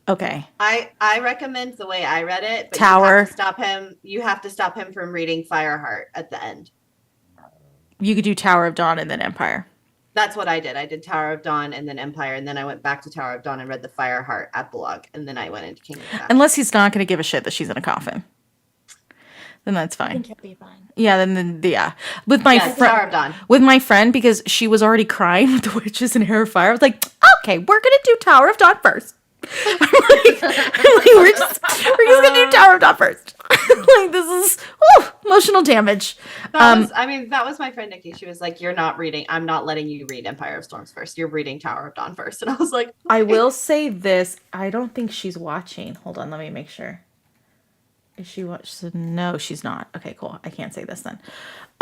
S3: Okay.
S2: I recommend the way I read it, but
S3: Tower.
S2: You have to stop him from reading Fireheart at the end.
S3: You could do Tower of Dawn and then Empire.
S2: That's what I did. I did Tower of Dawn and then Empire, and then I went back to Tower of Dawn and read the Fireheart epilogue, and then I went into Kingdom of Ash.
S3: Unless he's not going to give a shit that she's in a coffin. Then that's
S4: I
S3: fine.
S4: think he'll be fine.
S3: Yeah, then yeah. With my
S2: Tower of
S3: friend,
S2: Dawn.
S3: with my friend, because she was already crying with the witches and Hair of Fire. I was like, okay, we're gonna do Tower of Dawn first. We're just gonna do Tower of Dawn first. Like this is emotional damage.
S2: That was my friend Nikki. She was like, "You're not reading. I'm not letting you read Empire of Storms first. You're reading Tower of Dawn first." And I was like,
S3: I will say this. I don't think she's watching. Hold on, let me make sure. Is she watching? No, she's not. Okay, cool. I can't say this then.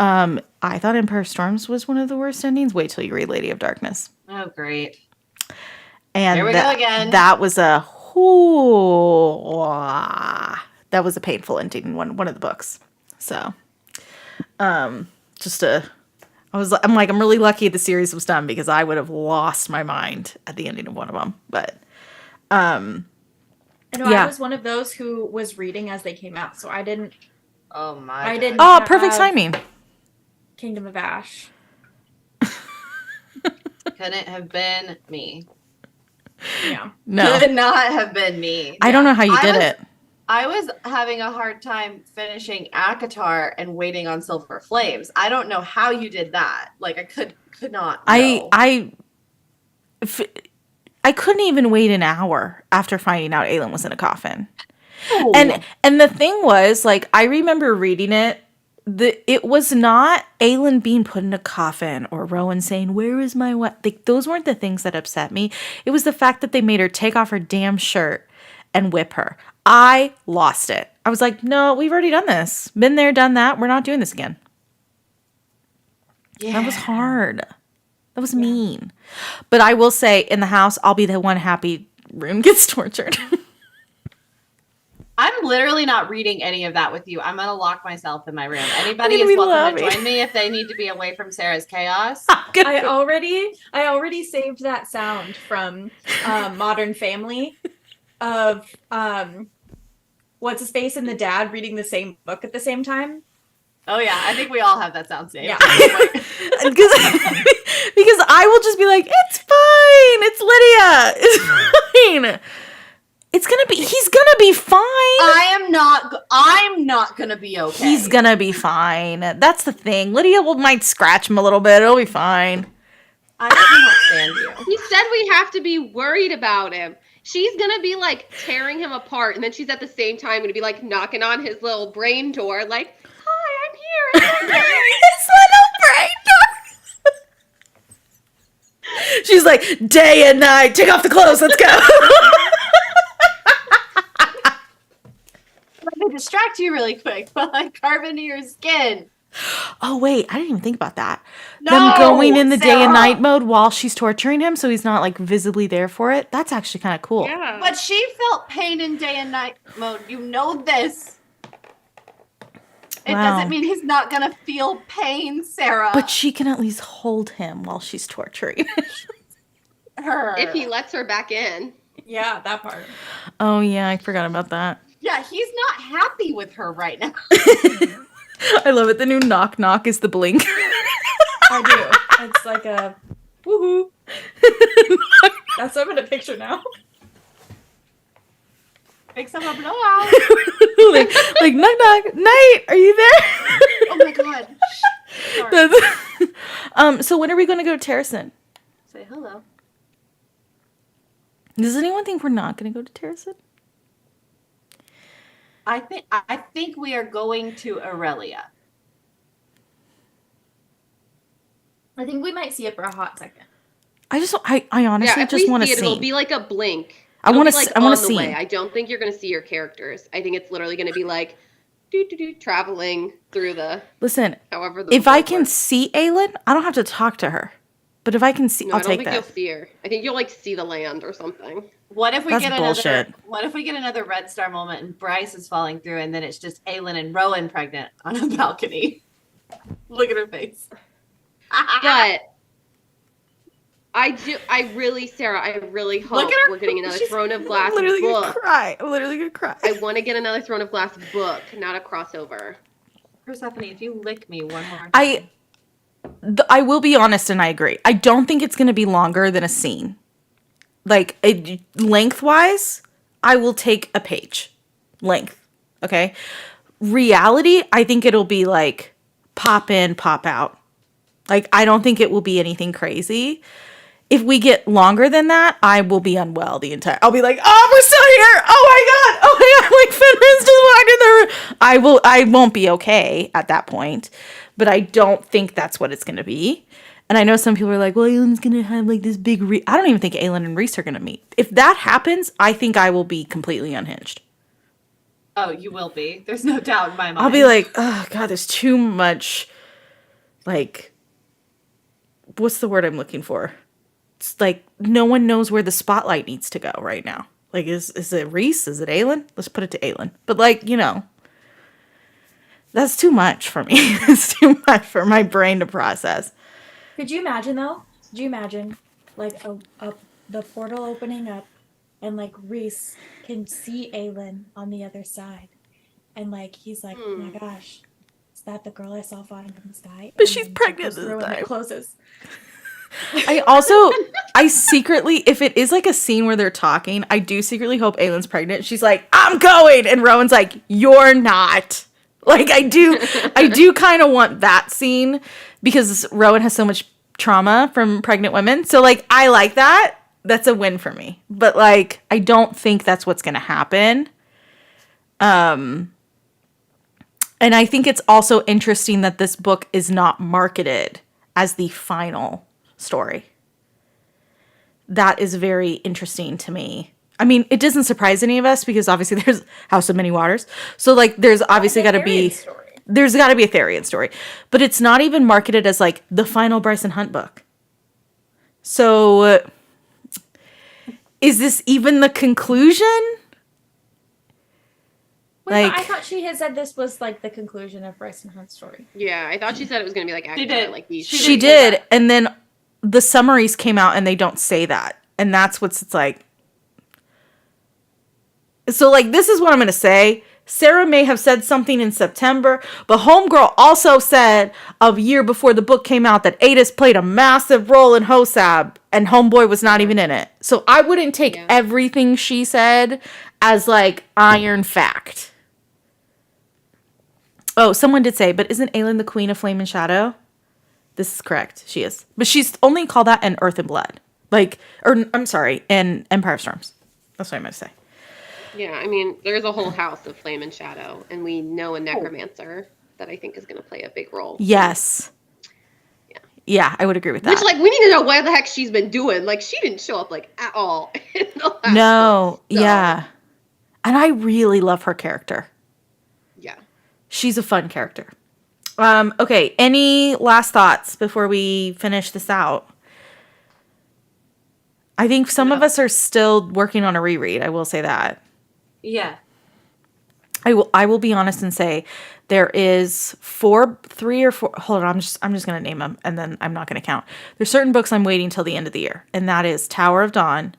S3: I thought Empire of Storms was one of the worst endings. Wait till you read Lady of Darkness.
S2: "Oh, great."
S3: And
S2: Here we go again.
S3: That was a that was a painful ending in one of the books. So, I'm really lucky the series was done because I would have lost my mind at the ending of one of them. But,
S4: I know
S3: Yeah.
S4: I was one of those who was reading as they came out, so I didn't.
S2: Oh my!
S4: I
S2: God.
S4: didn't.
S3: oh, perfect
S4: have
S3: timing.
S4: Kingdom of Ash.
S2: Couldn't have been me.
S4: Yeah.
S3: No,
S2: Could not have been me.
S3: I don't know how you did it.
S2: I was having a hard time finishing ACOTAR and waiting on Silver Flames. I don't know how you did that. Like I could not. know.
S3: I couldn't even wait an hour after finding out Aelin was in a coffin.
S2: Oh.
S3: And the thing was, like, I remember reading it. It was not Aelin being put in a coffin or Rowan saying, "Where is my wife?" Like, those weren't the things that upset me. It was the fact that they made her take off her damn shirt and whip her. I lost it. I was like, no, we've already done this. Been there, done that. We're not doing this again.
S2: Yeah.
S3: That was hard. That was mean. But I will say, in the house, I'll be the one happy Rune gets tortured.
S2: I'm literally not reading any of that with you. I'm gonna lock myself in my room. Anybody
S3: I'm gonna
S2: is
S3: be
S2: welcome to
S3: laughing.
S2: join me if they need to be away from Sarah's chaos.
S4: I already saved that sound from Modern Family of what's his face and the dad reading the same book at the same time.
S2: Oh yeah, I think we all have that sound saved.
S4: Yeah.
S3: Because I will just be like, it's fine. It's Lydia. It's fine. He's gonna be fine.
S2: I'm not gonna be okay.
S3: He's gonna be fine. That's the thing. Lydia might scratch him a little bit. It'll be fine.
S2: I cannot stand you.
S1: He said we have to be worried about him. She's gonna be like tearing him apart, and then she's at the same time gonna be like knocking on his little brain door, like, "Hi, I'm here."
S3: His little brain door. She's like, day and night. Take off the clothes. Let's go.
S2: Let me distract you really quick while I carve into your skin.
S3: Oh wait, I didn't even think about that.
S2: No,
S3: Them going in the day and
S2: Sarah.
S3: night mode while she's torturing him, so he's not like visibly there for it. That's actually kind of cool.
S1: Yeah.
S2: But she felt pain in day and night mode. You know this. It
S3: Wow.
S2: doesn't mean he's not gonna feel pain, Sarah.
S3: But she can at least hold him while she's torturing.
S2: her.
S1: If he lets her back in.
S4: Yeah, that part.
S3: Oh yeah, I forgot about that.
S2: Yeah, he's not happy with her right now.
S3: I love it. The new knock knock is the blink.
S4: I do. It's like a woohoo. That's what I'm gonna picture now.
S2: Makes him a blowout.
S3: like knock knock, night. Are you there?
S2: Oh my god. Sorry.
S3: So when are we going to go to Terracin?
S2: Say hello.
S3: Does anyone think we're not going to go to Terrasen?
S2: I think we are going to Aurelia.
S4: I think we might see it for a hot second.
S3: I honestly
S1: if
S3: just
S1: we
S3: want to
S1: see it,
S3: see.
S1: it'll be like a blink.
S3: I want to
S1: like
S3: I want
S1: on
S3: to
S1: the
S3: see.
S1: way. I don't think you're going to see your characters. I think it's literally going to be like traveling through the.
S3: Listen,
S1: however the
S3: if I
S1: world
S3: can
S1: works.
S3: see Aelin, I don't have to talk to her. But if I can see,
S1: No,
S3: I'll
S1: I don't
S3: take
S1: think
S3: that.
S1: you'll see her. I think you'll like see the land or something.
S2: What if we
S3: That's
S2: get
S3: bullshit.
S2: another Red Star moment and Bryce is falling through and then it's just Aelin and Rowan pregnant on a balcony? Look at her face.
S1: But I really, Sarah, I really hope
S2: Look at her.
S1: we're getting another
S2: She's
S1: Throne of Glass
S3: I'm literally
S1: book.
S3: gonna cry. I'm literally gonna cry.
S1: I want to get another Throne of Glass book, not a crossover.
S2: Persephone, if you lick me one more time.
S3: I will be honest, and I agree. I don't think it's gonna be longer than a scene. Like lengthwise, I will take a page length. Okay. Reality, I think it'll be like pop in, pop out. Like I don't think it will be anything crazy. If we get longer than that, I will be unwell the entire. I'll be like, oh, we're still here. Oh my god. Like Fenris just walked in the room. I won't be okay at that point, but I don't think that's what it's gonna be. And I know some people are like, well, Aelin's gonna have like this big. I don't even think Aelin and Rhys are gonna meet. If that happens, I think I will be completely unhinged.
S2: Oh, you will be. There's no doubt in my mind.
S3: I'll be like, oh god, there's too much. Like, what's the word I'm looking for? It's like no one knows where the spotlight needs to go right now. Like, is it Rhys? Is it Aelin? Let's put it to Aelin. But like, that's too much for me. It's too much for my brain to process.
S4: Could you imagine though? Could you imagine like the portal opening up and like Reese can see Aelin on the other side, and like he's like, oh my gosh, is that the girl I saw falling from the sky?
S3: But
S4: And
S3: she's
S4: then she
S3: pregnant
S4: goes
S3: this
S4: through and
S3: time.
S4: it closes.
S3: I secretly, if it is like a scene where they're talking, I do secretly hope Aelin's pregnant. She's like, I'm going. And Rowan's like, you're not. Like, I do kind of want that scene because Rowan has so much trauma from pregnant women. So, like, I like that. That's a win for me. But, like, I don't think that's what's going to happen. And I think it's also interesting that this book is not marketed as the final story. That is very interesting to me. I mean, it doesn't surprise any of us because obviously there's House of Many Waters. So like there's obviously got to be there's got to be a Therian story. But it's not even marketed as like the final Bryson Hunt book. So is this even the conclusion?
S4: Wait,
S3: Like-
S4: but I thought she had said this was like the conclusion of Bryson Hunt's story.
S1: Yeah, I thought she said it was going to be like
S2: She
S1: actually
S2: did.
S1: like these.
S3: She did, and then the summaries came out and they don't say that. And that's what's it's like. So like this is what I'm going to say. Sarah may have said something in September, but Homegirl also said a year before the book came out that Adis played a massive role in Hosab and Homeboy was not even in it. So I wouldn't take everything she said as like iron fact. Oh, someone did say, but isn't Aelin the queen of Flame and Shadow? This is correct. She is. But she's only called that in Earth and Blood. Like, or I'm sorry, in Empire of Storms. That's what I meant to say.
S1: Yeah, I mean, there's a whole house of Flame and Shadow, and we know a necromancer that I think is going to play a big role.
S3: Yes.
S1: Yeah.
S3: Yeah, I would agree with that.
S1: Which, like, we need to know what the heck she's been doing. Like, she didn't show up, like, at all in the last
S3: No,
S1: book, so,
S3: yeah. And I really love her character.
S1: Yeah.
S3: She's a fun character. Okay, any last thoughts before we finish this out? I think some of us are still working on a reread. I will say that.
S2: Yeah.
S3: I will be honest and say there is 3 or 4. Hold on, I'm just gonna name them and then I'm not gonna count. There's certain books I'm waiting till the end of the year, and that is Tower of Dawn.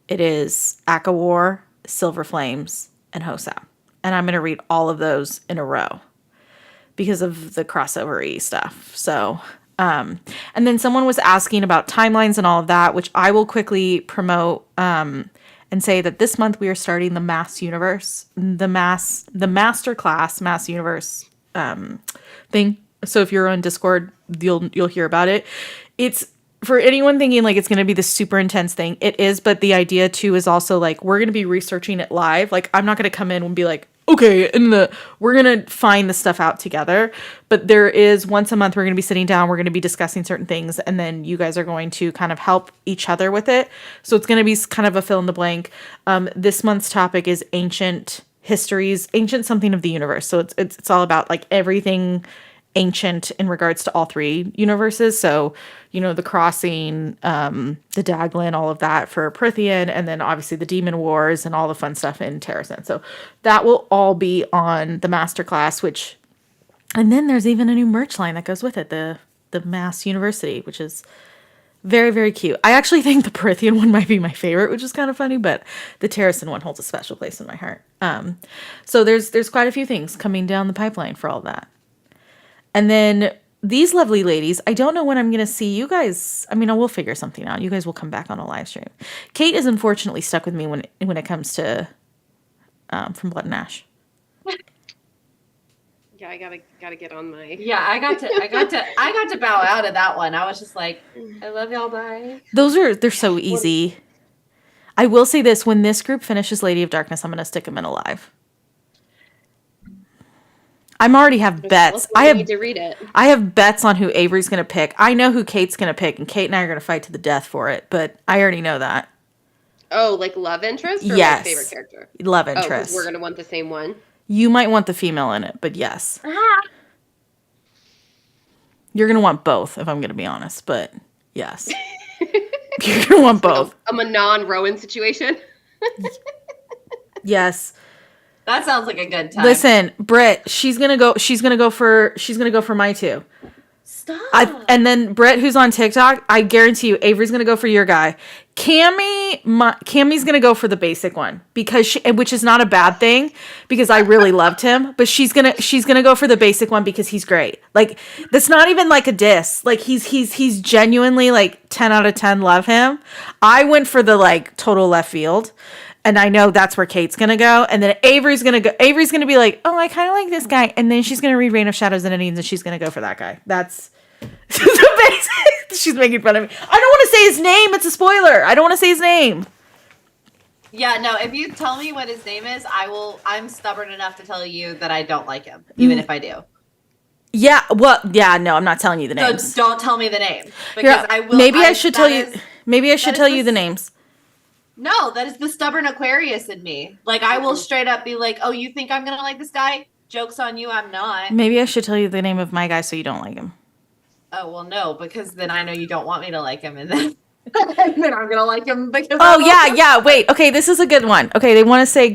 S3: It is Aka War, Silver Flames, and Hosab. And I'm gonna read all of those in a row because of the crossover-y stuff. So, and then someone was asking about timelines and all of that, which I will quickly promote and say that this month we are starting the Maas universe, the masterclass Maas universe thing. So if you're on Discord, you'll hear about it. It's for anyone thinking like it's going to be this super intense thing, it is, but the idea too is also like we're going to be researching it live. Like I'm not going to come in and be like, okay, we're going to find the stuff out together, but there is once a month we're going to be sitting down, we're going to be discussing certain things, and then you guys are going to kind of help each other with it. So it's going to be kind of a fill in the blank. This month's topic is ancient histories, ancient something of the universe. So it's all about like everything ancient in regards to all three universes. So, the crossing, the Daglan, all of that for Prithian, and then obviously the Demon Wars and all the fun stuff in Terrasen. So that will all be on the masterclass, and then there's even a new merch line that goes with it, the Maas University, which is very, very cute. I actually think the Prithian one might be my favorite, which is kind of funny, but the Terrasen one holds a special place in my heart. So there's quite a few things coming down the pipeline for all that. And then these lovely ladies, I don't know when I'm going to see you guys. I mean, I will figure something out. You guys will come back on a live stream. Kate is unfortunately stuck with me when it comes to From Blood and Ash.
S1: Yeah, I gotta get on my.
S2: Yeah, I got to bow out of that one. I was just like, I love y'all, bye.
S3: They're so easy. I will say this: when this group finishes Lady of Darkness, I'm going to stick them in alive. I'm already have bets. I
S1: need to read it.
S3: I have bets on who Avery's going to pick. I know who Kate's going to pick, and Kate and I are going to fight to the death for it, but I already know that.
S1: Oh, like love interest or
S3: yes.
S1: like favorite character?
S3: Love interest.
S1: We're going to want the same one.
S3: You might want the female in it, but yes. You're going to want both, if I'm going to be honest, but yes. You're going to want both.
S1: A non-Rowan situation?
S3: Yes.
S2: That sounds like a good time.
S3: Listen, Britt, she's gonna go for my two.
S2: Stop.
S3: And then Britt, who's on TikTok, I guarantee you, Avery's gonna go for your guy. Cammy's gonna go for the basic one which is not a bad thing because I really loved him, but she's gonna go for the basic one because he's great. Like that's not even like a diss. Like he's genuinely like 10 out of 10 love him. I went for the like total left field. And I know that's where Kate's going to go. And then Avery's going to be like, oh, I kind of like this guy. And then she's going to read Reign of Shadows and Endings and she's going to go for that guy. That's the basic. She's making fun of me. I don't want to say his name. It's a spoiler. I don't want to say his name.
S2: Yeah, no, if you tell me what his name is, I'm stubborn enough to tell you that I don't like him, even if I do.
S3: Yeah, well, yeah, no, I'm not telling you the names.
S2: So don't tell me the name. Because I will.
S3: Maybe I should tell you the names.
S2: No, that is the stubborn Aquarius in me. Like, I will straight up be like, oh, you think I'm going to like this guy? Joke's on you, I'm not.
S3: Maybe I should tell you the name of my guy so you don't like him.
S2: Oh, well, no, because then I know you don't want me to like him, and then, and then I'm going to like him because
S3: wait. Okay, this is a good one. Okay, they want to say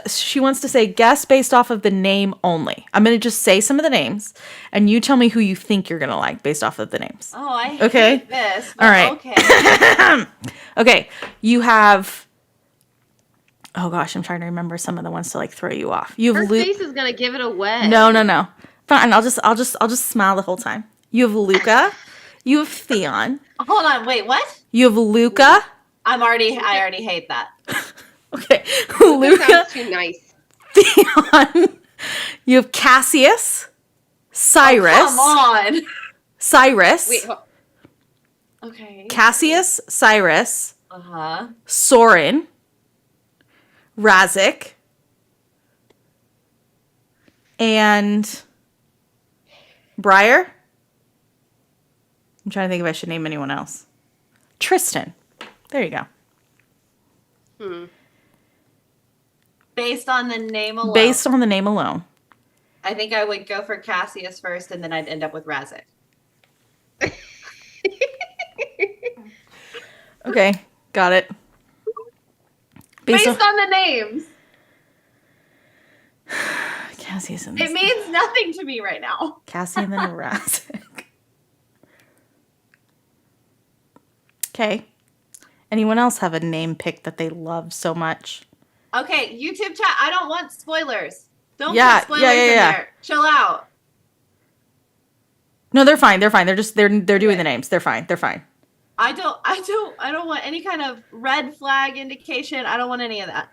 S3: she wants to say guess based off of the name only. I'm going to just say some of the names, and you tell me who you think you're going to like based off of the names.
S2: Oh, I hate this.
S3: All right.
S2: Okay.
S3: Okay, you have. Oh gosh, I'm trying to remember some of the ones to like throw you off. You have
S1: Her face is gonna give it away.
S3: No. Fine, I'll just smile the whole time. You have Luca. You have Theon.
S2: Hold on, wait, what?
S3: You have Luca.
S2: I already hate that.
S3: Okay,
S1: Luca sounds too nice.
S3: Theon. You have Cassius. Cyrus.
S2: Oh, come on.
S3: Cyrus.
S1: Wait.
S2: Okay.
S3: Cassius, Cyrus, Soren, Razik, and Briar. I'm trying to think if I should name anyone else. Tristan. There you go.
S2: Based on the name alone.
S3: Based on the name alone.
S2: I think I would go for Cassius first, and then I'd end up with Razik.
S3: Okay, got it.
S2: Based on the names.
S3: Cassius and
S2: it means nothing to me right now.
S3: Cassie and then Razik. Okay. Anyone else have a name pick that they love so much?
S2: Okay, YouTube chat. I don't want spoilers. Don't put spoilers in there. Chill out.
S3: No, they're fine. They're fine. They're doing the names. They're fine.
S2: I don't want any kind of red flag indication. I don't want any of that.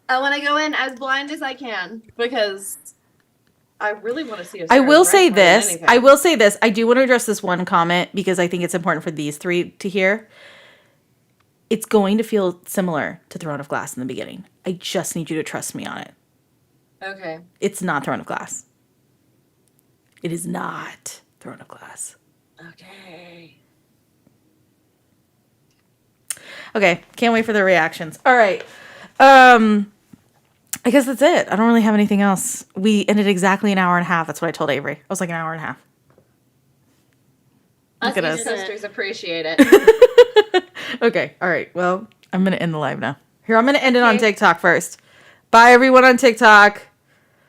S2: I want to go in as blind as I can because I really want to see.
S3: I will say this. I will say this. I do want to address this one comment because I think it's important for these three to hear. It's going to feel similar to Throne of Glass in the beginning. I just need you to trust me on it.
S2: Okay.
S3: It's not Throne of Glass. It is not Throne of Glass.
S2: Okay.
S3: Okay, can't wait for the reactions. All right. I guess that's it. I don't really have anything else. We ended exactly an hour and a half. That's what I told Avery. I was like an hour and a half. Look
S2: Us
S3: at
S2: East
S3: us.
S2: Sisters appreciate it.
S3: Okay. All right. Well, I'm going to end the live now. Here, I'm going to end it on TikTok first. Bye, everyone on TikTok.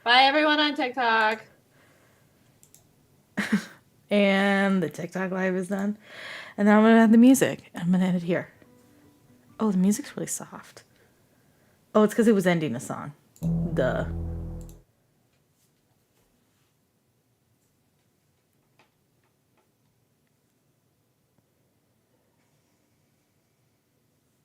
S2: Bye, everyone on TikTok.
S3: And the TikTok live is done. And then I'm going to add the music. I'm going to end it here. Oh, the music's really soft. Oh, it's because it was ending a song. Duh.